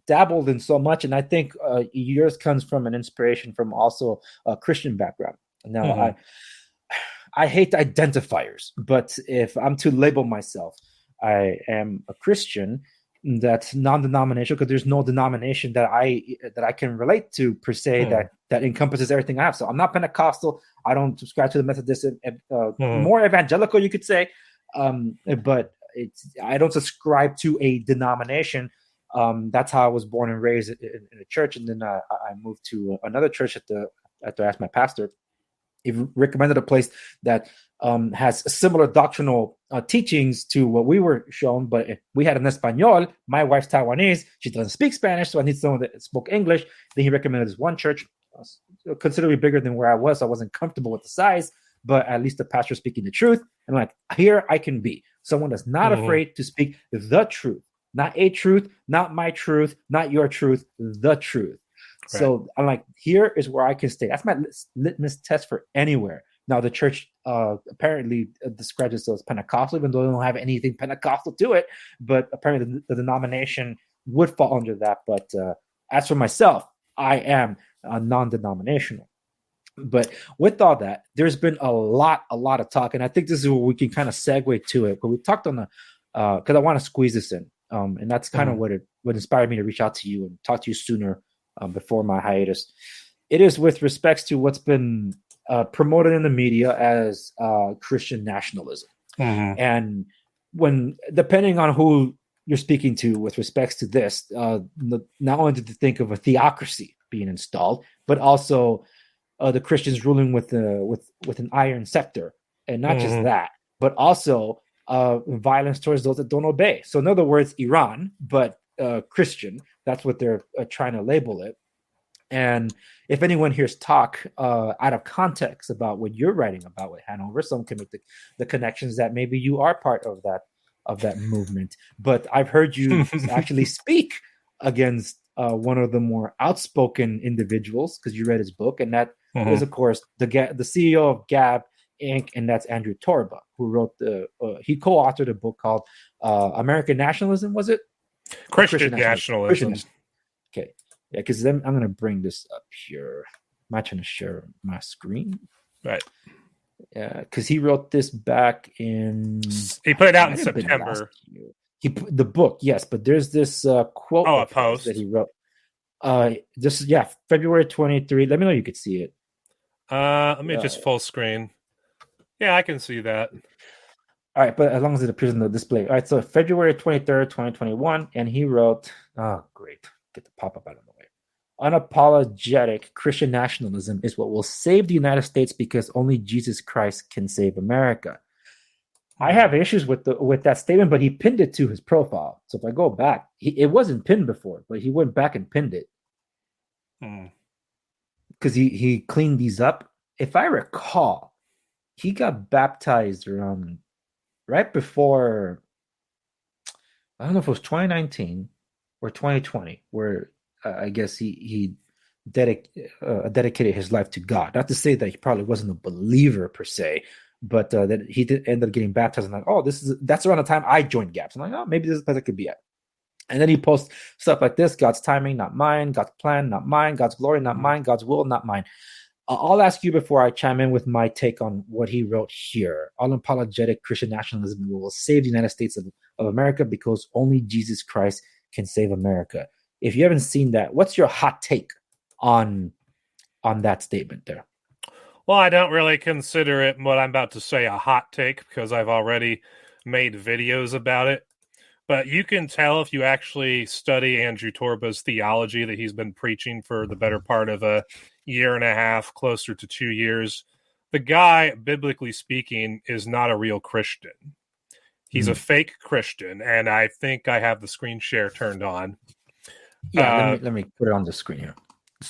dabbled in so much, and I think yours comes from an inspiration from also a Christian background. Now, I hate identifiers, but if I'm to label myself, I am a Christian that's non-denominational, because there's no denomination that I can relate to per se that encompasses everything I have. So I'm not Pentecostal. I don't subscribe to the Methodist. More evangelical, you could say, but I don't subscribe to a denomination. That's how I was born and raised in a church, and then I moved to another church after I asked my pastor. He recommended a place that has similar doctrinal teachings to what we were shown, but we had an Espanol. My wife's Taiwanese; she doesn't speak Spanish, so I need someone that spoke English. Then he recommended this one church, considerably bigger than where I was. So I wasn't comfortable with the size, but at least the pastor speaking the truth. And like, here I can be someone that's not afraid to speak the truth. Not a truth, not my truth, not your truth, the truth. Right. So I'm like, here is where I can stay. That's my litmus test for anywhere. Now, the church apparently describes itself as Pentecostal, even though they don't have anything Pentecostal to it. But apparently the denomination would fall under that. But as for myself, I am non-denominational. But with all that, there's been a lot of talk. And I think this is where we can kind of segue to it. But we talked on because I want to squeeze this in. And that's kind of what inspired me to reach out to you and talk to you sooner before my hiatus. It is with respects to what's been promoted in the media as Christian nationalism. And when, depending on who you're speaking to with respects to this, not only did you think of a theocracy being installed, but also the Christians ruling with an iron scepter. And not just that, but also violence towards those that don't obey. So in other words, Iran, but Christian, that's what they're trying to label it. And if anyone hears talk out of context about what you're writing about with Hanover, some can make the connections that maybe you are part of that movement. But I've heard you actually speak against one of the more outspoken individuals, because you read his book, and that is, of course, the CEO of Gab Inc., and that's Andrew Torba, who wrote he co-authored a book called American Nationalism, was it? Christian Nationalism. Okay. Yeah, because then I'm going to bring this up here. I'm trying to share my screen. Right. Yeah, because he wrote this back in. He put it out in might have been last September. year. The book, yes, but there's this quote Oh, a of his that post. he wrote. This is February 23. Let me know you could see it. Let me just full screen. Yeah, I can see that. All right, but as long as it appears in the display. All right, so February 23rd, 2021, and he wrote, oh, great. Get the pop-up out of the way. Unapologetic Christian nationalism is what will save the United States because only Jesus Christ can save America. I have issues with that statement, but he pinned it to his profile. So if I go back, it wasn't pinned before, but he went back and pinned it. Because he cleaned these up. If I recall, he got baptized around right before, I don't know if it was 2019 or 2020, where I guess he dedicated his life to God. Not to say that he probably wasn't a believer per se, but that he did end up getting baptized. And like, oh, that's around the time I joined GAPS. I'm like, oh, maybe this is the place I could be at. And then he posts stuff like this: God's timing, not mine; God's plan, not mine; God's glory, not mine; God's will, not mine. I'll ask you before I chime in with my take on what he wrote here. Unapologetic Christian nationalism will save the United States of America because only Jesus Christ can save America. If you haven't seen that, what's your hot take on that statement there? Well, I don't really consider it what I'm about to say a hot take because I've already made videos about it. But you can tell if you actually study Andrew Torba's theology that he's been preaching for the better part of a year and a half, closer to 2 years. The guy, biblically speaking, is not a real Christian. He's a fake Christian, and I think I have the screen share turned on. Yeah, let me put it on the screen here.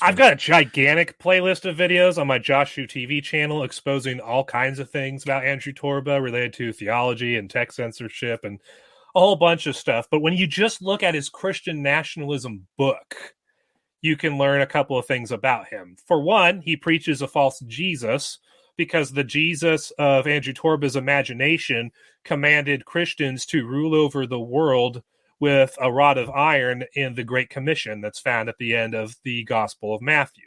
I've got a gigantic playlist of videos on my Josh Hu TV channel exposing all kinds of things about Andrew Torba related to theology and tech censorship and a whole bunch of stuff. But when you just look at his Christian nationalism book, you can learn a couple of things about him. For one, he preaches a false Jesus because the Jesus of Andrew Torba's imagination commanded Christians to rule over the world with a rod of iron in the Great Commission that's found at the end of the Gospel of Matthew.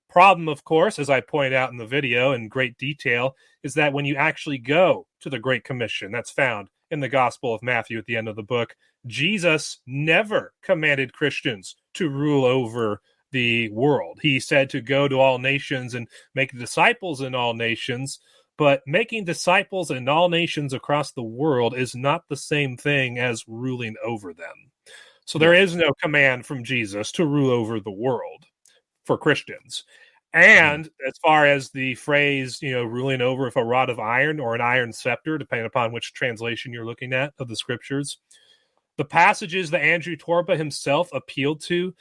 Problem, of course, as I point out in the video in great detail, is that when you actually go to the Great Commission that's found in the Gospel of Matthew at the end of the book, Jesus never commanded Christians to rule over the world. He said to go to all nations and make disciples in all nations, but making disciples in all nations across the world is not the same thing as ruling over them. So there is no command from Jesus to rule over the world for Christians. And as far as the phrase, ruling over with a rod of iron or an iron scepter, depending upon which translation you're looking at of the scriptures, the passages that Andrew Torba himself appealed to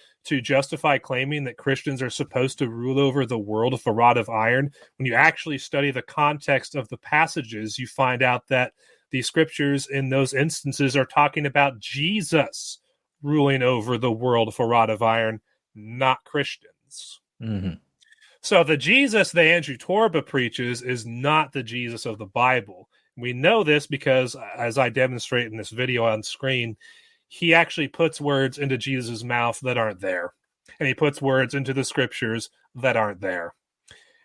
justify claiming that Christians are supposed to rule over the world with a rod of iron, when you actually study the context of the passages, you find out that the scriptures in those instances are talking about Jesus ruling over the world with a rod of iron, not Christians. Mm-hmm. So the Jesus that Andrew Torba preaches is not the Jesus of the Bible. We know this because, as I demonstrate in this video on screen, he actually puts words into Jesus' mouth that aren't there. And he puts words into the scriptures that aren't there.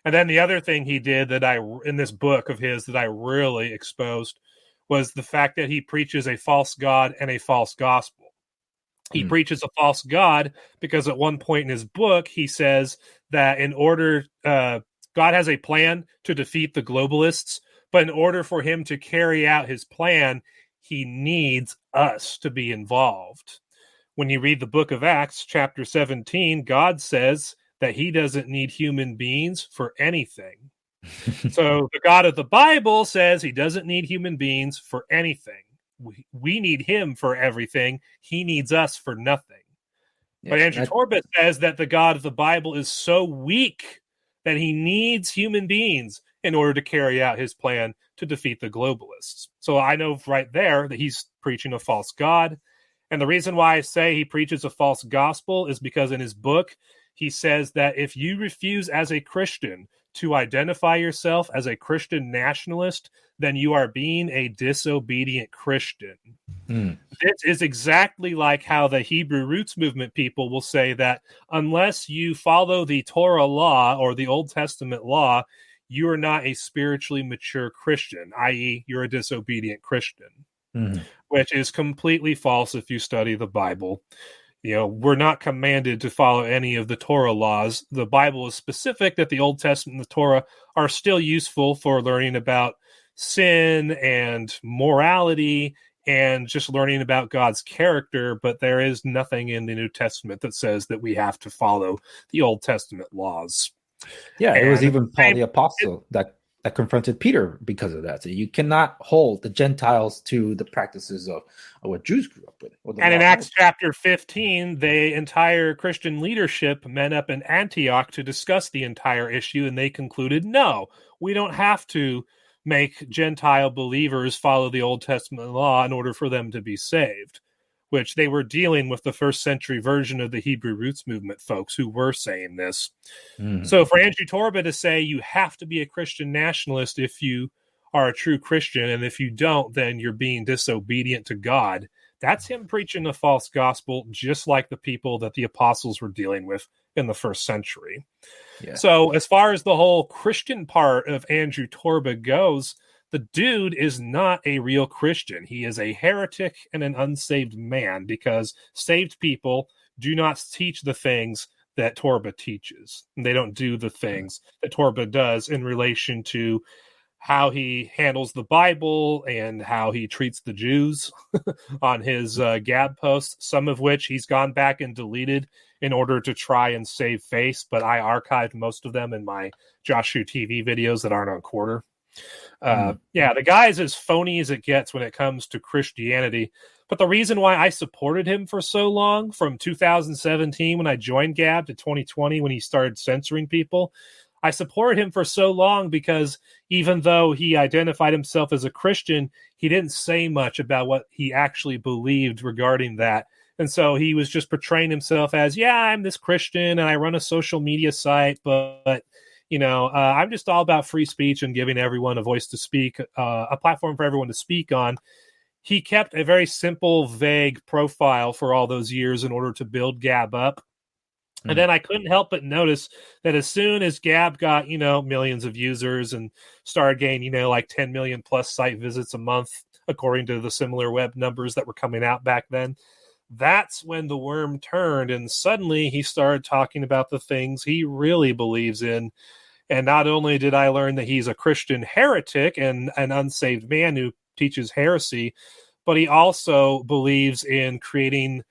And then the other thing he did in this book of his that I really exposed was the fact that he preaches a false God and a false gospel. He preaches a false God because at one point in his book, he says that God has a plan to defeat the globalists, but in order for him to carry out his plan, he needs us to be involved. When you read the book of Acts, chapter 17, God says that he doesn't need human beings for anything. So the God of the Bible says he doesn't need human beings for anything. We need him for everything. He needs us for nothing. But Andrew Torba says that the God of the Bible is so weak that he needs human beings in order to carry out his plan to defeat the globalists. So I know right there that he's preaching a false God. And the reason why I say he preaches a false gospel is because in his book, he says that if you refuse as a Christian to identify yourself as a Christian nationalist, then you are being a disobedient Christian. This is exactly like how the Hebrew roots movement people will say that unless you follow the Torah law or the Old Testament law, you are not a spiritually mature Christian, i.e., you're a disobedient Christian, which is completely false if you study the Bible. We're not commanded to follow any of the Torah laws. The Bible is specific that the Old Testament and the Torah are still useful for learning about sin and morality and just learning about God's character, but there is nothing in the New Testament that says that we have to follow the Old Testament laws. Yeah, it was even Paul the Apostle that confronted Peter because of that. So you cannot hold the Gentiles to the practices of what Jews grew up with. And in Acts chapter 15, the entire Christian leadership met up in Antioch to discuss the entire issue, and they concluded, no, we don't have to make Gentile believers follow the Old Testament law in order for them to be saved, which they were dealing with the first century version of the Hebrew roots movement folks who were saying this. So for Andrew Torba to say you have to be a Christian nationalist if you are a true Christian, and if you don't, then you're being disobedient to God, that's him preaching a false gospel, just like the people that the apostles were dealing with in the first century. Yeah. So as far as the whole Christian part of Andrew Torba goes, the dude is not a real Christian. He is a heretic and an unsaved man, because saved people do not teach the things that Torba teaches. And they don't do the things that Torba does in relation to how he handles the Bible and how he treats the Jews on his Gab posts, some of which he's gone back and deleted in order to try and save face, but I archived most of them in my Joshua TV videos that aren't on Quarter. Yeah, the guy is as phony as it gets when it comes to Christianity. But the reason why I supported him for so long, from 2017 when I joined Gab to 2020 when he started censoring people, I supported him for so long because even though he identified himself as a Christian, he didn't say much about what he actually believed regarding that. And so he was just portraying himself as, yeah, I'm this Christian and I run a social media site, but I'm just all about free speech and giving everyone a voice to speak, a platform for everyone to speak on. He kept a very simple, vague profile for all those years in order to build Gab up. And then I couldn't help but notice that as soon as Gab got, millions of users and started gaining, like 10 million plus site visits a month, according to the similar web numbers that were coming out back then, that's when the worm turned. And suddenly he started talking about the things he really believes in. And not only did I learn that he's a Christian heretic and an unsaved man who teaches heresy, but he also believes in creating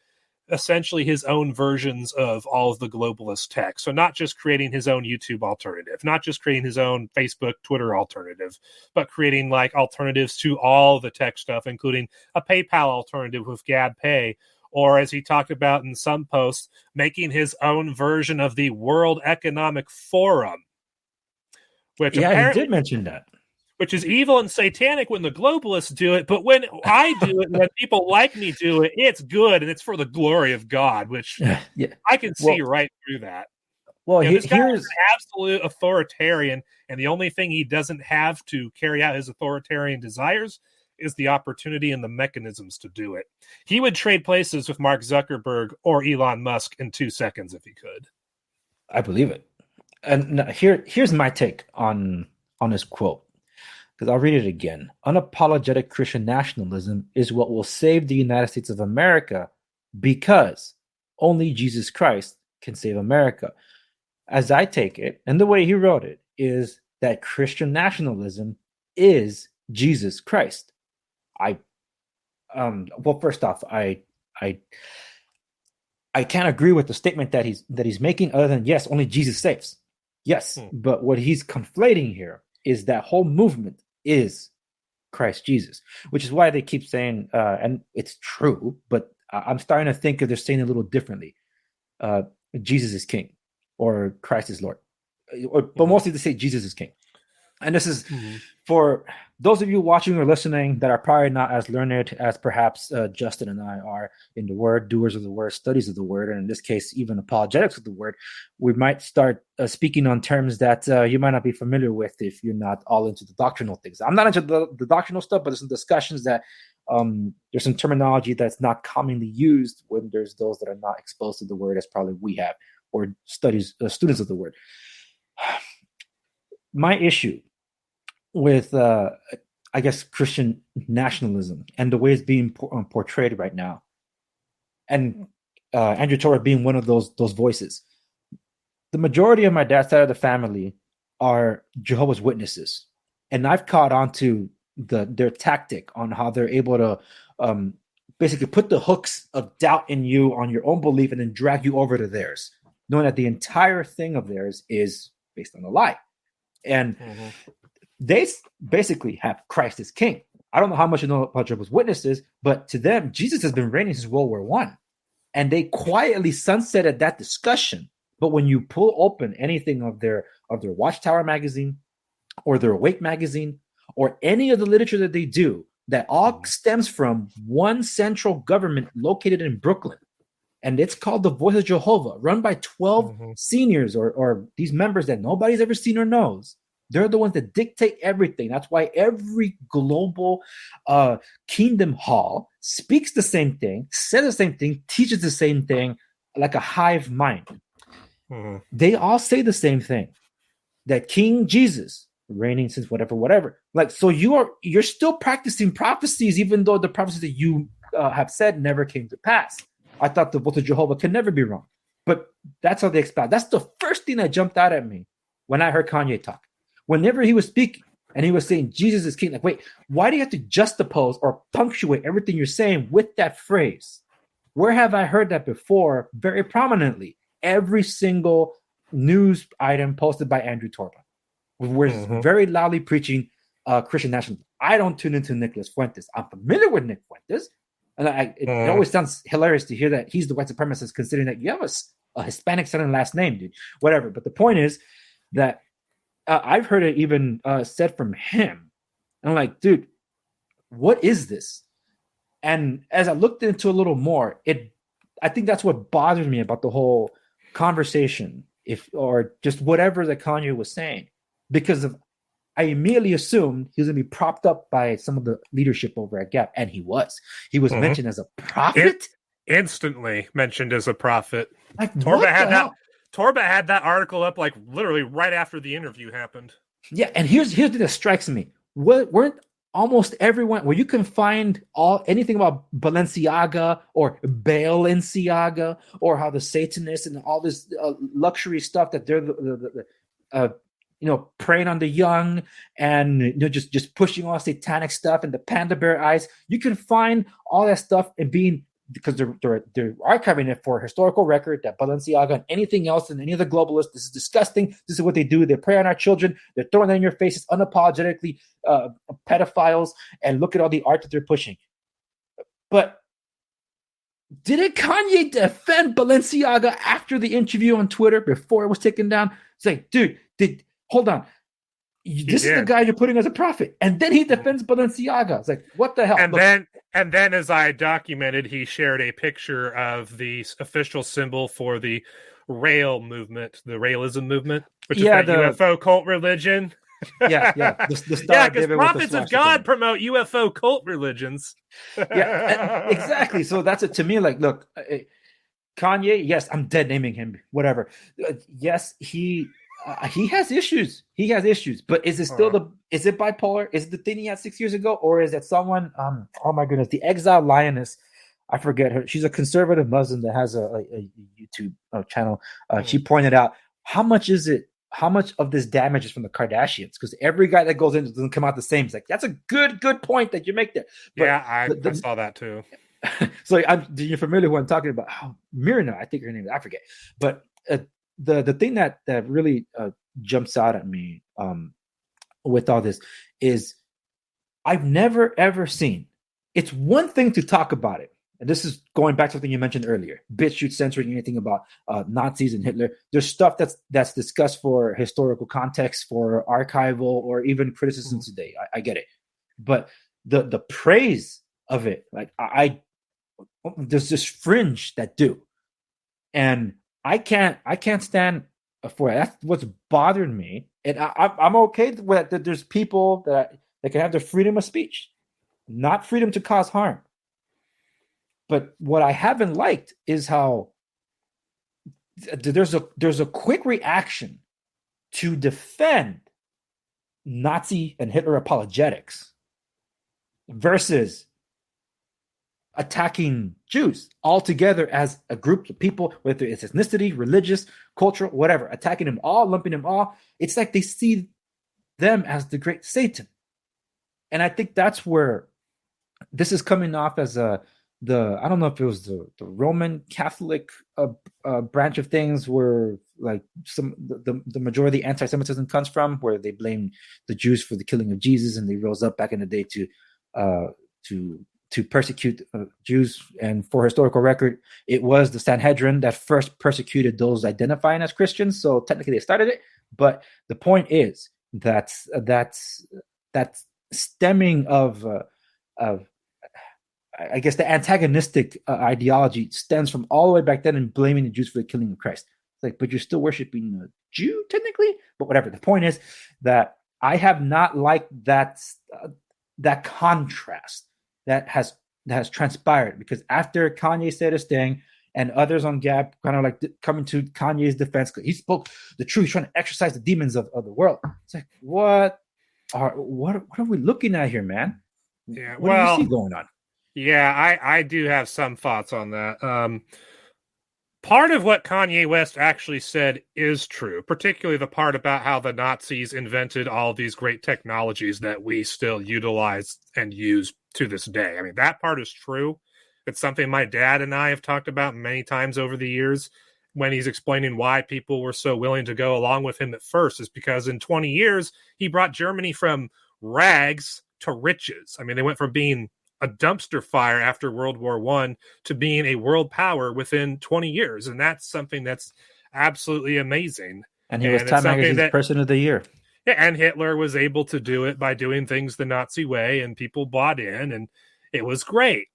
essentially his own versions of all of the globalist tech. So not just creating his own YouTube alternative, not just creating his own Facebook, Twitter alternative, but creating like alternatives to all the tech stuff, including a PayPal alternative with Gab Pay, or as he talked about in some posts, making his own version of the World Economic Forum. Which he did mention that. Which is evil and satanic when the globalists do it, but when I do it, when people like me do it, it's good and it's for the glory of God, which I can see right through that. Well, this guy is an absolute authoritarian, and the only thing he doesn't have to carry out his authoritarian desires is the opportunity and the mechanisms to do it. He would trade places with Mark Zuckerberg or Elon Musk in 2 seconds if he could. I believe it. And here's my take on this quote, because I'll read it again. Unapologetic Christian nationalism is what will save the United States of America because only Jesus Christ can save America. As I take it, and the way he wrote it, is that Christian nationalism is Jesus Christ. First off, I can't agree with the statement that he's making, other than yes, only Jesus saves. Yes, but what he's conflating here is that whole movement is Christ Jesus, which is why they keep saying, and it's true, but I'm starting to think they're saying it a little differently. Jesus is king, or Christ is Lord, but mostly they say Jesus is king. And this is for those of you watching or listening that are probably not as learned as perhaps Justin and I are in the word, doers of the word, studies of the word, and in this case, even apologetics of the word. We might start speaking on terms that you might not be familiar with if you're not all into the doctrinal things. I'm not into the doctrinal stuff, but there's some discussions that there's some terminology that's not commonly used when there's those that are not exposed to the word as probably we have, or students of the word. My issue with I guess Christian nationalism and the way it's being portrayed right now, and Andrew Torah being one of those voices. The majority of my dad's side of the family are Jehovah's Witnesses, and I've caught on to their tactic on how they're able to basically put the hooks of doubt in you on your own belief and then drag you over to theirs, knowing that the entire thing of theirs is based on a lie. And they basically have Christ as king. I don't know how much you know about Jehovah's Witnesses, but to them, Jesus has been reigning since World War I. And they quietly sunsetted that discussion. But when you pull open anything of their Watchtower magazine or their Awake magazine or any of the literature that they do, that all stems from one central government located in Brooklyn. And it's called the Voice of Jehovah, run by 12 seniors or these members that nobody's ever seen or knows. They're the ones that dictate everything. That's why every global kingdom hall speaks the same thing, says the same thing, teaches the same thing, like a hive mind. They all say the same thing, that King Jesus reigning since whatever. Like, so you're still practicing prophecies, even though the prophecies that you have said never came to pass. I thought the Voice of Jehovah can never be wrong, but that's how they expound. That's the first thing that jumped out at me when I heard Kanye talk. Whenever he was speaking and he was saying Jesus is king, like, wait, why do you have to juxtapose or punctuate everything you're saying with that phrase? Where have I heard that before very prominently? Every single news item posted by Andrew Torba, where he's very loudly preaching Christian nationalism. I don't tune into Nicholas Fuentes. I'm familiar with Nick Fuentes. And it always sounds hilarious to hear that he's the white supremacist, considering that you have a Hispanic sounding last name, dude. Whatever. But the point is that I've heard it even said from him. And I'm like, dude, what is this? And as I looked into a little more, I think that's what bothers me about the whole conversation, or just whatever that Kanye was saying, because I immediately assumed he was going to be propped up by some of the leadership over at Gap, and he was. He was mentioned as a prophet. Instantly mentioned as a prophet. Like, Torba had that article up like literally right after the interview happened. Yeah, and here's the thing that strikes me. Weren't almost everyone where you can find anything about Balenciaga or Balenciaga or how the Satanists and all this luxury stuff that they're preying on the young and just pushing all satanic stuff and the panda bear eyes. You can find all that stuff and being, because they're archiving it for historical record, that Balenciaga and anything else and any other globalists, this is disgusting. This is what they do. They prey on our children. They're throwing that in your faces unapologetically, pedophiles, and look at all the art that they're pushing. But didn't Kanye defend Balenciaga after the interview on Twitter before it was taken down? It's like, dude, hold on. This is the guy you're putting as a prophet. And then he defends Balenciaga. It's like, what the hell? And then, as I documented, he shared a picture of the official symbol for the Rail movement, the Raelism movement, which is that UFO cult religion. Yeah. Because prophets of God promote UFO cult religions. Yeah, exactly. So that's it to me. Like, look, Kanye, yes, I'm dead naming him, whatever. Yes, he has issues. He has issues, but is it still is it bipolar? Is it the thing he had 6 years ago? Or is it someone, oh my goodness, the exiled lioness, I forget her. She's a conservative Muslim that has a YouTube channel. She pointed out, how much of this damage is from the Kardashians? Because every guy that goes in doesn't come out the same. It's like, that's a good point that you make there. But I saw that too. So you're familiar with who I'm talking about? Oh, Myrna, I think her name is, I forget. But the thing that really jumps out at me with all this is I've never ever seen. It's one thing to talk about it, and this is going back to something you mentioned earlier, BitChute censoring anything about Nazis and Hitler. There's stuff that's discussed for historical context, for archival, or even criticism today. I get it, but the praise of it, like there's this fringe that do, and I can't stand for it. That's what's bothered me, and I'm okay with that. There's people that can have their freedom of speech, not freedom to cause harm. But what I haven't liked is how there's a quick reaction to defend Nazi and Hitler apologetics versus attacking Jews altogether as a group of people, whether it's ethnicity, religious, cultural, whatever, attacking them all, lumping them all. It's like they see them as the great Satan. And I think that's where this is coming off as I don't know if it was the Roman Catholic branch of things, where like the majority of the anti-Semitism comes from, where they blame the Jews for the killing of Jesus, and they rose up back in the day to persecute Jews. And for historical record, it was the Sanhedrin that first persecuted those identifying as Christians. So technically, they started it. But the point is that's stemming of I guess the antagonistic ideology stems from all the way back then and blaming the Jews for the killing of Christ. It's like, but you're still worshiping a Jew technically. But whatever. The point is that I have not liked that contrast that has transpired, because after Kanye said his thing and others on Gab kind of like coming to Kanye's defense, because he spoke the truth, he's trying to exorcise the demons of the world. It's like, what are we looking at here, man? Yeah, what do you see going on? Yeah, I do have some thoughts on that. Part of what Kanye West actually said is true, particularly the part about how the Nazis invented all these great technologies that we still utilize and use to this day. I mean, that part is true. It's something my dad and I have talked about many times over the years when he's explaining why people were so willing to go along with him at first, is because in 20 years, he brought Germany from rags to riches. I mean, they went from being a dumpster fire after World War I to being a world power within 20 years. And that's something that's absolutely amazing. And he was Time Magazine's Person of the Year. Yeah, and Hitler was able to do it by doing things the Nazi way, and people bought in, and it was great.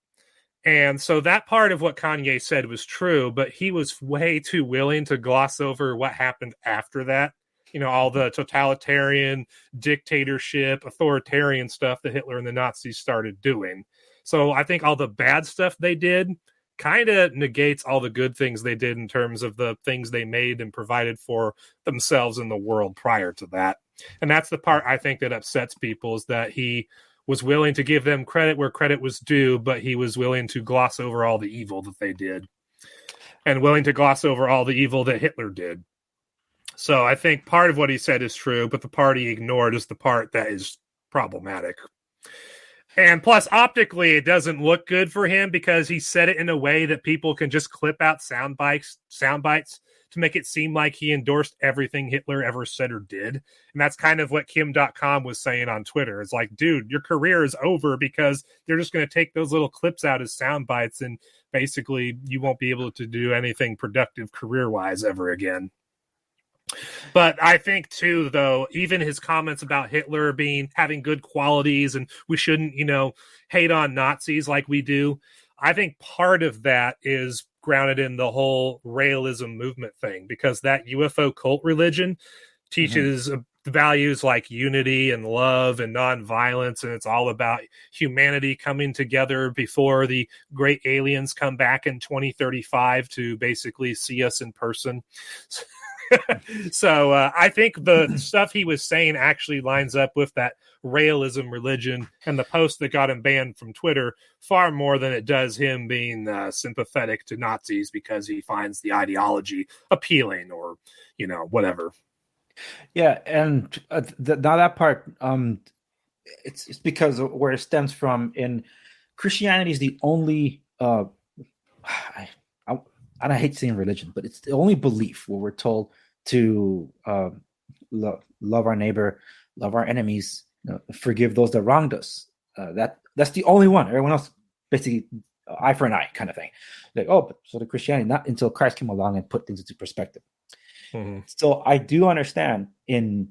And so that part of what Kanye said was true, but he was way too willing to gloss over what happened after that. You know, all the totalitarian, dictatorship, authoritarian stuff that Hitler and the Nazis started doing. So I think all the bad stuff they did kind of negates all the good things they did in terms of the things they made and provided for themselves in the world prior to that. And that's the part I think that upsets people, is that he was willing to give them credit where credit was due, but he was willing to gloss over all the evil that they did and willing to gloss over all the evil that Hitler did. So I think part of what he said is true, but the part he ignored is the part that is problematic. And plus, optically, it doesn't look good for him because he said it in a way that people can just clip out sound bites to make it seem like he endorsed everything Hitler ever said or did. And that's kind of what Kim.com was saying on Twitter. It's like, dude, your career is over because they're just going to take those little clips out as sound bites, and basically you won't be able to do anything productive career-wise ever again. But I think too, though, even his comments about Hitler having good qualities and we shouldn't, hate on Nazis like we do, I think part of that is grounded in the whole realism movement thing, because that UFO cult religion teaches values like unity and love and nonviolence, and it's all about humanity coming together before the great aliens come back in 2035 to basically see us in person. So I think the stuff he was saying actually lines up with that realism religion and the post that got him banned from Twitter far more than it does him being sympathetic to Nazis because he finds the ideology appealing or, whatever. Yeah, and now that part, it's because of where it stems from. In Christianity is the only, I hate saying religion, but it's the only belief where we're told to love our neighbor, love our enemies, forgive those that wronged us. That's the only one. Everyone else basically eye for an eye kind of thing. Like, oh, but so the Christianity, not until Christ came along and put things into perspective. Mm-hmm. So I do understand in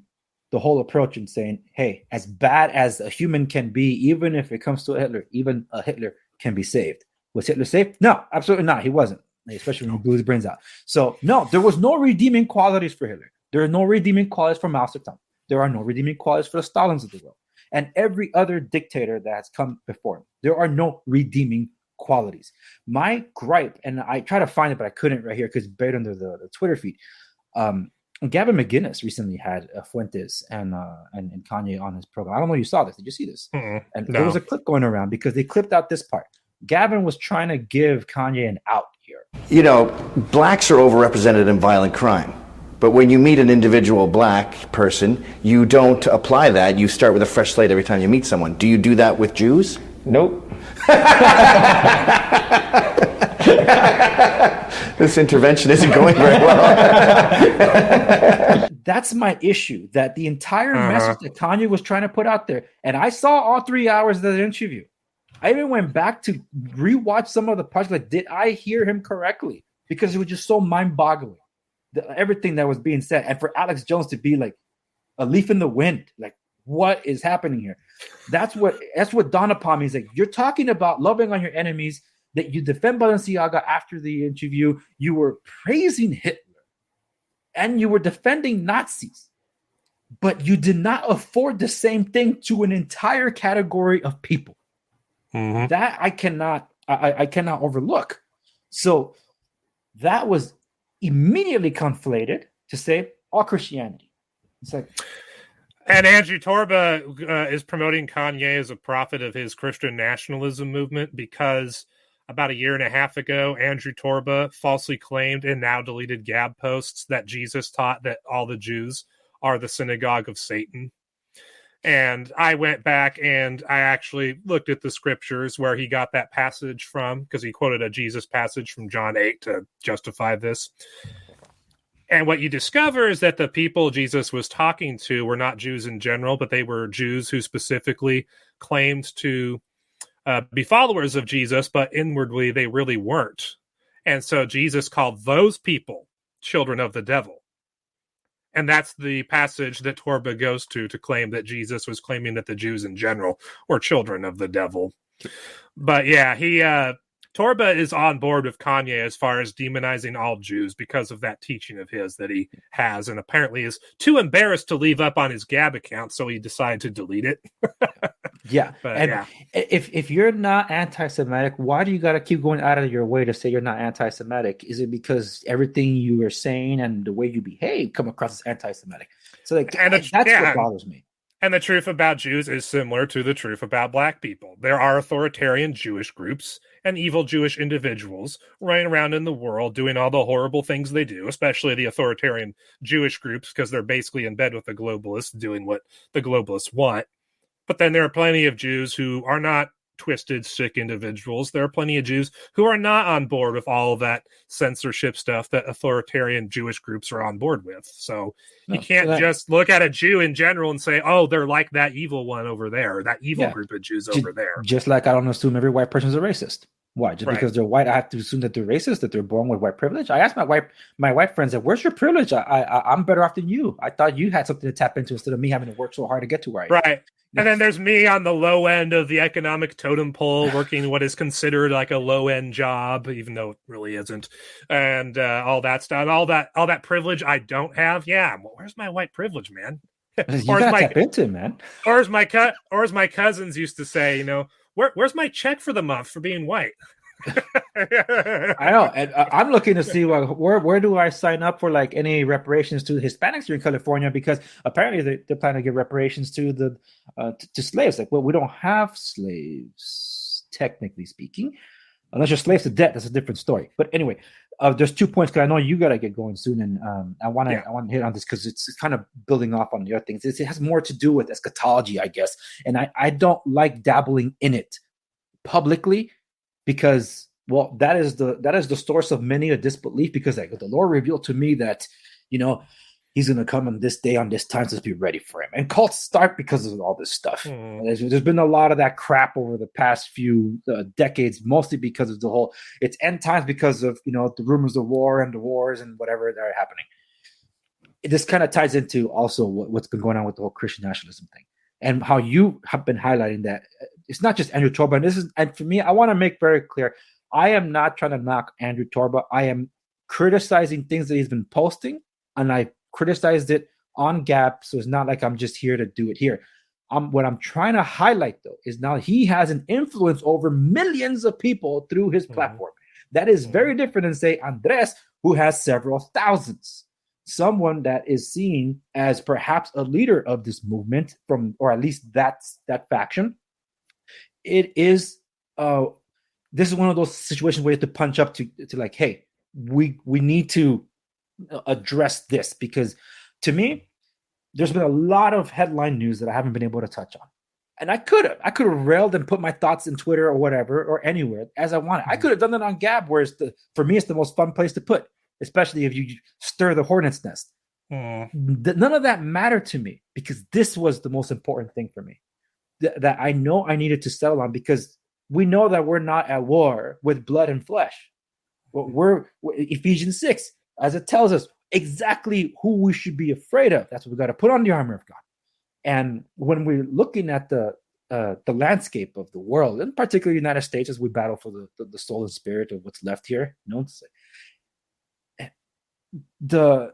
the whole approach in saying, hey, as bad as a human can be, even if it comes to a Hitler, even a Hitler can be saved. Was Hitler saved? No, absolutely not. He wasn't, especially when he blew his brains out. So no, there was no redeeming qualities for Hitler. There are no redeeming qualities for Mao Zedong. There are no redeeming qualities for the Stalins of the world. And every other dictator that has come before him. There are no redeeming qualities. My gripe, and I try to find it, but I couldn't right here because it's buried under the Twitter feed. Gavin McInnes recently had Fuentes and Kanye on his program. I don't know if you saw this. Did you see this? And there was a clip going around because they clipped out this part. Gavin was trying to give Kanye an out here. You know, blacks are overrepresented in violent crime. But when you meet an individual black person, you don't apply that. You start with a fresh slate every time you meet someone. Do you do that with Jews? Nope. This intervention isn't going very well. That's my issue, that the entire message that Kanye was trying to put out there, and I saw all 3 hours of the interview. I even went back to rewatch some of the parts. Like, did I hear him correctly? Because it was just so mind-boggling, everything that was being said. And for Alex Jones to be like a leaf in the wind, like, what is happening here? That's what dawned upon me. Is like, you're talking about loving on your enemies, that you defend Balenciaga after the interview. You were praising Hitler and you were defending Nazis, but you did not afford the same thing to an entire category of people. Mm-hmm. That I cannot overlook. So that was immediately conflated to say all Christianity. It's like, and Andrew Torba is promoting Kanye as a prophet of his Christian nationalism movement because about a year and a half ago, Andrew Torba falsely claimed in now deleted Gab posts that Jesus taught that all the Jews are the synagogue of Satan. And I went back and I actually looked at the scriptures where he got that passage from, because he quoted a Jesus passage from John 8 to justify this. And what you discover is that the people Jesus was talking to were not Jews in general, but they were Jews who specifically claimed to be followers of Jesus, but inwardly they really weren't. And so Jesus called those people children of the devil. And that's the passage that Torba goes to claim that Jesus was claiming that the Jews in general were children of the devil. But yeah, Torba is on board with Kanye as far as demonizing all Jews because of that teaching of his that he has, and apparently is too embarrassed to leave up on his Gab account, so he decided to delete it. Yeah. But, and yeah. If you're not anti-Semitic, why do you got to keep going out of your way to say you're not anti-Semitic? Is it because everything you are saying and the way you behave come across as anti-Semitic? So like, that's what bothers me. And the truth about Jews is similar to the truth about black people. There are authoritarian Jewish groups and evil Jewish individuals running around in the world doing all the horrible things they do, especially the authoritarian Jewish groups, because they're basically in bed with the globalists doing what the globalists want. But then there are plenty of Jews who are not twisted, sick individuals. There are plenty of Jews who are not on board with all of that censorship stuff that authoritarian Jewish groups are on board with. So you can't just look at a Jew in general and say, oh, they're like that evil one over there, or that evil group of Jews over there. Just like I don't assume every white person is a racist. Why? Just because they're white, I have to assume that they're racist, that they're born with white privilege? I asked my white friends, where's your privilege? I'm better off than you. I thought you had something to tap into instead of me having to work so hard to get to where I am. Right. And then there's me on the low end of the economic totem pole, working what is considered like a low end job, even though it really isn't, and all that stuff, all that privilege I don't have. Yeah, well, where's my white privilege, man? You gotta tap into it, man. Or as my cousins used to say, where's my check for the month for being white? I know, and I'm looking to see where do I sign up for like any reparations to Hispanics here in California, because apparently they're planning to give reparations to the to slaves. Like, well, we don't have slaves technically speaking, unless you're slaves to debt. That's a different story. But anyway, there's 2 points because I know you gotta get going soon, and I want to hit on this because it's kind of building off on the other things. It has more to do with eschatology, I guess, and I don't like dabbling in it publicly. Because, well, that is the source of many a disbelief, because like, the Lord revealed to me that, he's going to come on this day on this time, so let's be ready for him. And cults start because of all this stuff. There's been a lot of that crap over the past few decades, mostly because of the whole, it's end times because of, the rumors of war and the wars and whatever that are happening. This kind of ties into also what's been going on with the whole Christian nationalism thing, and how you have been highlighting that it's not just Andrew Torba. And for me, I want to make very clear, I am not trying to knock Andrew Torba. I am criticizing things that he's been posting, and I criticized it on Gap, so it's not like I'm just here to do it here. What I'm trying to highlight, though, is now he has an influence over millions of people through his platform. That is very different than, say, Andres, who has several thousands. Someone that is seen as perhaps a leader of this movement, or at least that faction. It is this is one of those situations where you have to punch up to like, hey, we need to address this, because to me, there's been a lot of headline news that I haven't been able to touch on. And I could have railed and put my thoughts in Twitter or whatever, or anywhere as I wanted. I could have done that on Gab, where for me, it's the most fun place to put, especially if you stir the hornet's nest. None of that mattered to me, because this was the most important thing for me that I know I needed to settle on, because we know that we're not at war with blood and flesh. We're Ephesians 6, as it tells us exactly who we should be afraid of. That's what we got to put on the armor of God. And when we're looking at the landscape of the world, in particular the United States, as we battle for the soul and spirit of what's left here, the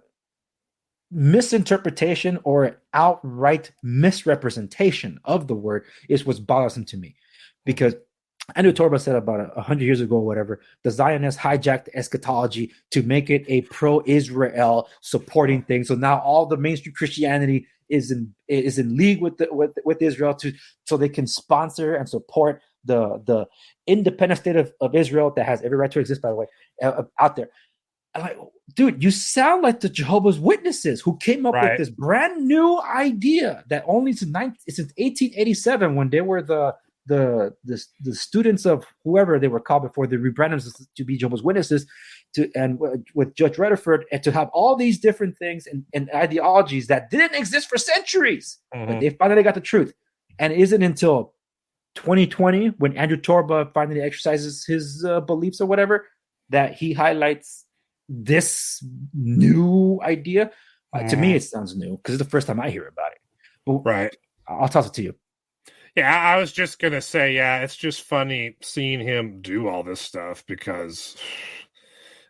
misinterpretation or outright misrepresentation of the word is what's bothersome to me. Because Andrew Torba said about 100 years ago, or whatever, the Zionists hijacked eschatology to make it a pro-Israel supporting thing. So now all the mainstream Christianity is in league with Israel so they can sponsor and support the independent state of Israel that has every right to exist, by the way, out there. I'm like, dude, you sound like the Jehovah's Witnesses who came up with this brand new idea that only since 1887, when they were the students of whoever they were called before they rebranded to be Jehovah's Witnesses, and with Judge Rutherford, and to have all these different things and ideologies that didn't exist for centuries. But they finally got the truth. And it isn't until 2020, when Andrew Torba finally exercises his beliefs or whatever, that he highlights this new idea. To me, it sounds new, because it's the first time I hear about it. But I'll toss it to you. Yeah, I was just going to say, it's just funny seeing him do all this stuff, because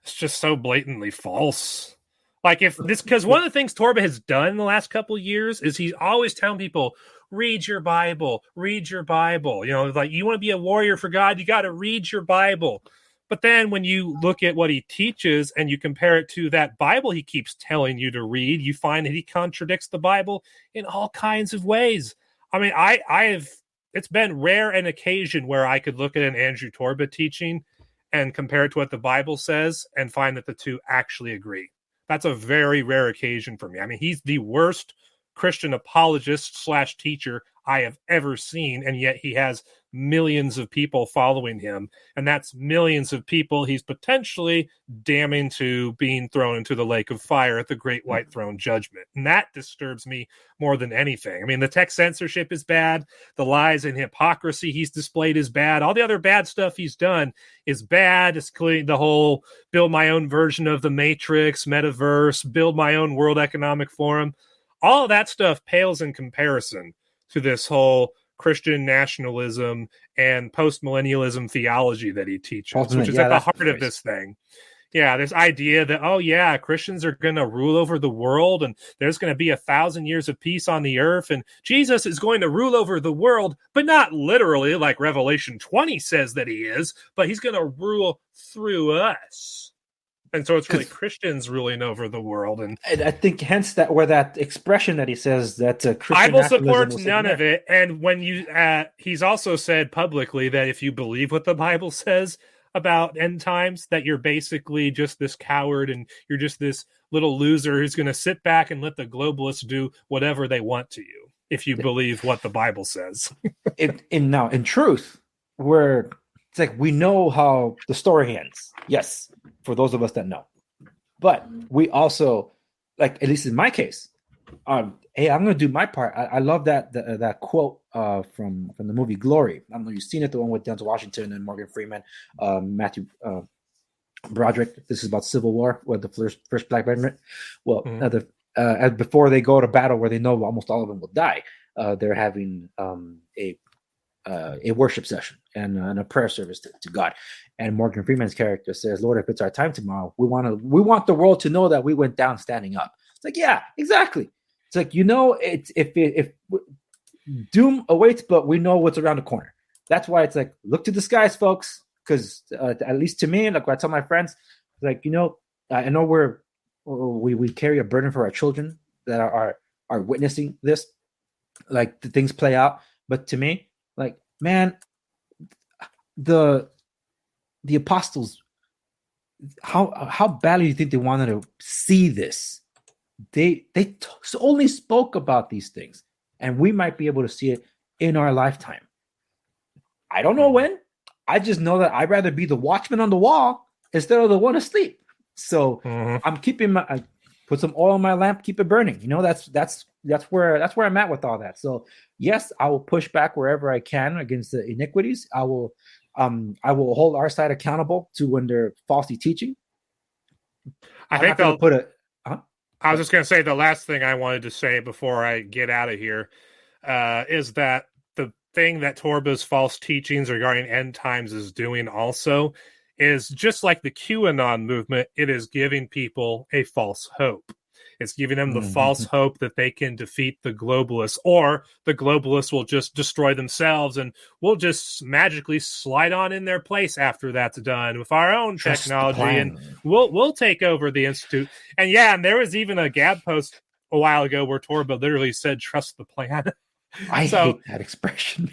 it's just so blatantly false. Like, because one of the things Torba has done in the last couple of years is he's always telling people, read your Bible, read your Bible. Like, you want to be a warrior for God, you got to read your Bible. But then when you look at what he teaches and you compare it to that Bible he keeps telling you to read, you find that he contradicts the Bible in all kinds of ways. I mean, it's been rare an occasion where I could look at an Andrew Torba teaching and compare it to what the Bible says and find that the two actually agree. That's a very rare occasion for me. I mean, he's the worst Christian apologist / teacher I have ever seen, and yet he has millions of people following him, and that's millions of people he's potentially damning to being thrown into the lake of fire at the great white throne judgment. And that disturbs me more than anything. I mean, the text censorship is bad, the lies and hypocrisy he's displayed is bad, all the other bad stuff he's done is bad. It's clearly the whole build my own version of the Matrix, metaverse, build my own World Economic Forum. All of that stuff pales in comparison to this whole Christian nationalism and post-millennialism theology that he teaches, which is at the heart of this thing. Yeah, this idea that, Christians are going to rule over the world, and there's going to be 1,000 years of peace on the earth, and Jesus is going to rule over the world, but not literally like Revelation 20 says that he is, but he's going to rule through us. And so it's really Christians ruling over the world. And I think hence that expression that he says that Christian Bible supports none of it. And when he's also said publicly that if you believe what the Bible says about end times, that you're basically just this coward and you're just this little loser who's going to sit back and let the globalists do whatever they want to you if you believe what the Bible says. in truth, it's like we know how the story ends. Yes, for those of us that know. But we also, like, at least in my case, hey, I'm going to do my part. I love that quote from the movie Glory. I don't know if you've seen it, the one with Denzel Washington and Morgan Freeman, Matthew Broderick. This is about Civil War, where the first black veteran. Well, before they go to battle, where they know almost all of them will die, they're having a worship session and a prayer service to God. And Morgan Freeman's character says, "Lord, if it's our time tomorrow, we want the world to know that we went down standing up." It's like, yeah, exactly. It's like, it's if doom awaits, but we know what's around the corner. That's why it's like, look to the skies, folks. Because at least to me, like what I tell my friends, like, I know we carry a burden for our children that are witnessing this, like the things play out. But to me, like, man, the apostles, how badly do you think they wanted to see this? They only spoke about these things, and we might be able to see it in our lifetime. I don't know when. I just know that I'd rather be the watchman on the wall instead of the one asleep. So I'm keeping I put some oil in my lamp, keep it burning. That's where I'm at with all that. So yes, I will push back wherever I can against the iniquities. I will hold our side accountable to when they're falsely teaching. I was just going to say the last thing I wanted to say before I get out of here is that the thing that Torba's false teachings regarding end times is doing also is just like the QAnon movement, it is giving people a false hope. It's giving them the false hope that they can defeat the globalists, or the globalists will just destroy themselves and we'll just magically slide on in their place after that's done with our own technology, and we'll take over the institute. And there was even a Gab post a while ago where Torba literally said, "Trust the plan." I hate that expression.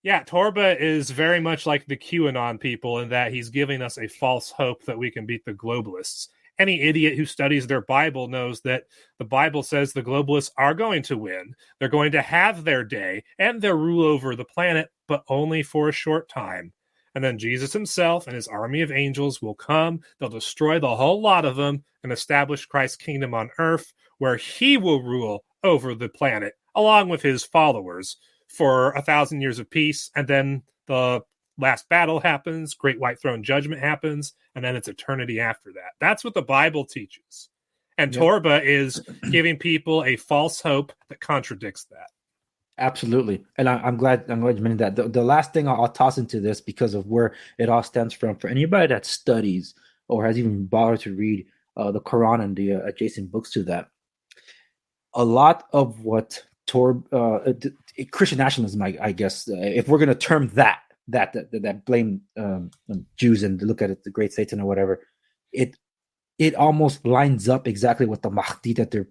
Torba is very much like the QAnon people in that he's giving us a false hope that we can beat the globalists. Any idiot who studies their Bible knows that the Bible says the globalists are going to win. They're going to have their day and their rule over the planet, but only for a short time. And then Jesus himself and his army of angels will come. They'll destroy the whole lot of them and establish Christ's kingdom on earth, where he will rule over the planet along with his followers for 1,000 years of peace. And then the last battle happens, great white throne judgment happens, and then it's eternity after that. That's what the Bible teaches. And Torba is giving people a false hope that contradicts that. Absolutely. And I'm glad you mentioned that. The last thing I'll toss into this, because of where it all stems from, for anybody that studies or has even bothered to read the Quran and the adjacent books to that, a lot of what Christian nationalism, I guess, if we're going to term that blame Jews and look at it, the great Satan or whatever, it almost lines up exactly with the Mahdi that the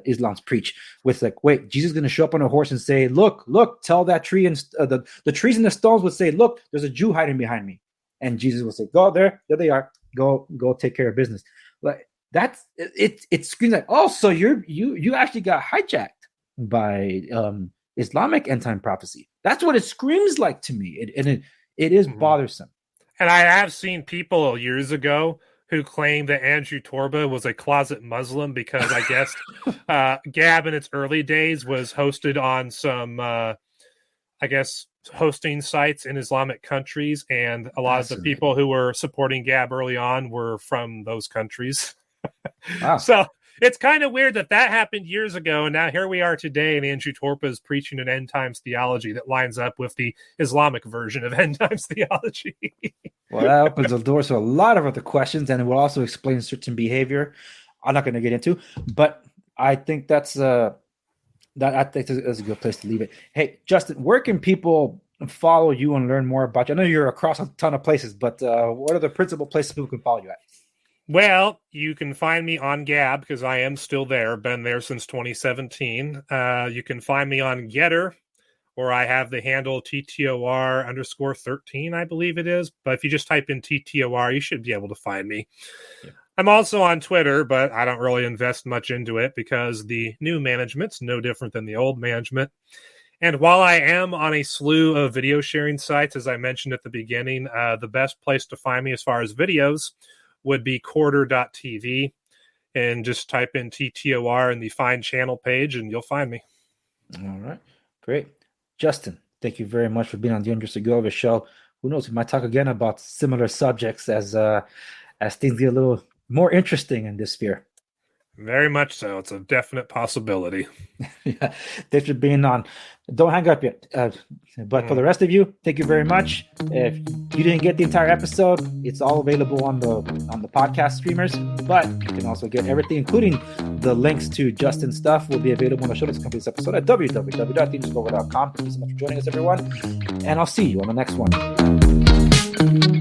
Islams preach. With like, wait, Jesus is going to show up on a horse and say, "Look, tell that tree," and the trees and the stones would say, "Look, there's a Jew hiding behind me," and Jesus will say, "Go there they are. Go take care of business." Like that's it. It screams like, "Oh, so you actually got hijacked by Islamic end time prophecy." That's what it screams like to me. It is bothersome. And I have seen people years ago who claimed that Andrew Torba was a closet Muslim because I guess Gab in its early days was hosted on some, hosting sites in Islamic countries. And a lot of the people who were supporting Gab early on were from those countries. Wow. So it's kind of weird that happened years ago, and now here we are today, and Andrew Torba is preaching an end times theology that lines up with the Islamic version of end times theology. Well, that opens the doors to a lot of other questions, and it will also explain certain behavior I'm not going to get into, but I think that's a good place to leave it. Hey, Justin, where can people follow you and learn more about you? I know you're across a ton of places, but what are the principal places people can follow you at? Well, you can find me on Gab because I am still there. Been there since 2017. You can find me on Getter, where I have the handle TTOR_13, I believe it is. But if you just type in TTOR, you should be able to find me. Yeah. I'm also on Twitter, but I don't really invest much into it because the new management's no different than the old management. And while I am on a slew of video sharing sites, as I mentioned at the beginning, the best place to find me as far as videos would be quarter.tv. and just type in TTOR in the Find Channel page, and you'll find me. All right. Great. Justin, thank you very much for being on the Andre Segovia show. Who knows, we might talk again about similar subjects as things get a little more interesting in this sphere. Very much so. It's a definite possibility. Yeah, thanks for being on. Don't hang up yet. But for the rest of you, thank you very much. If you didn't get the entire episode, it's all available on the podcast streamers. But you can also get everything, including the links to Justin's stuff, will be available on the show notes of this episode at www.theandressegovia.com. Thank you so much for joining us, everyone. And I'll see you on the next one.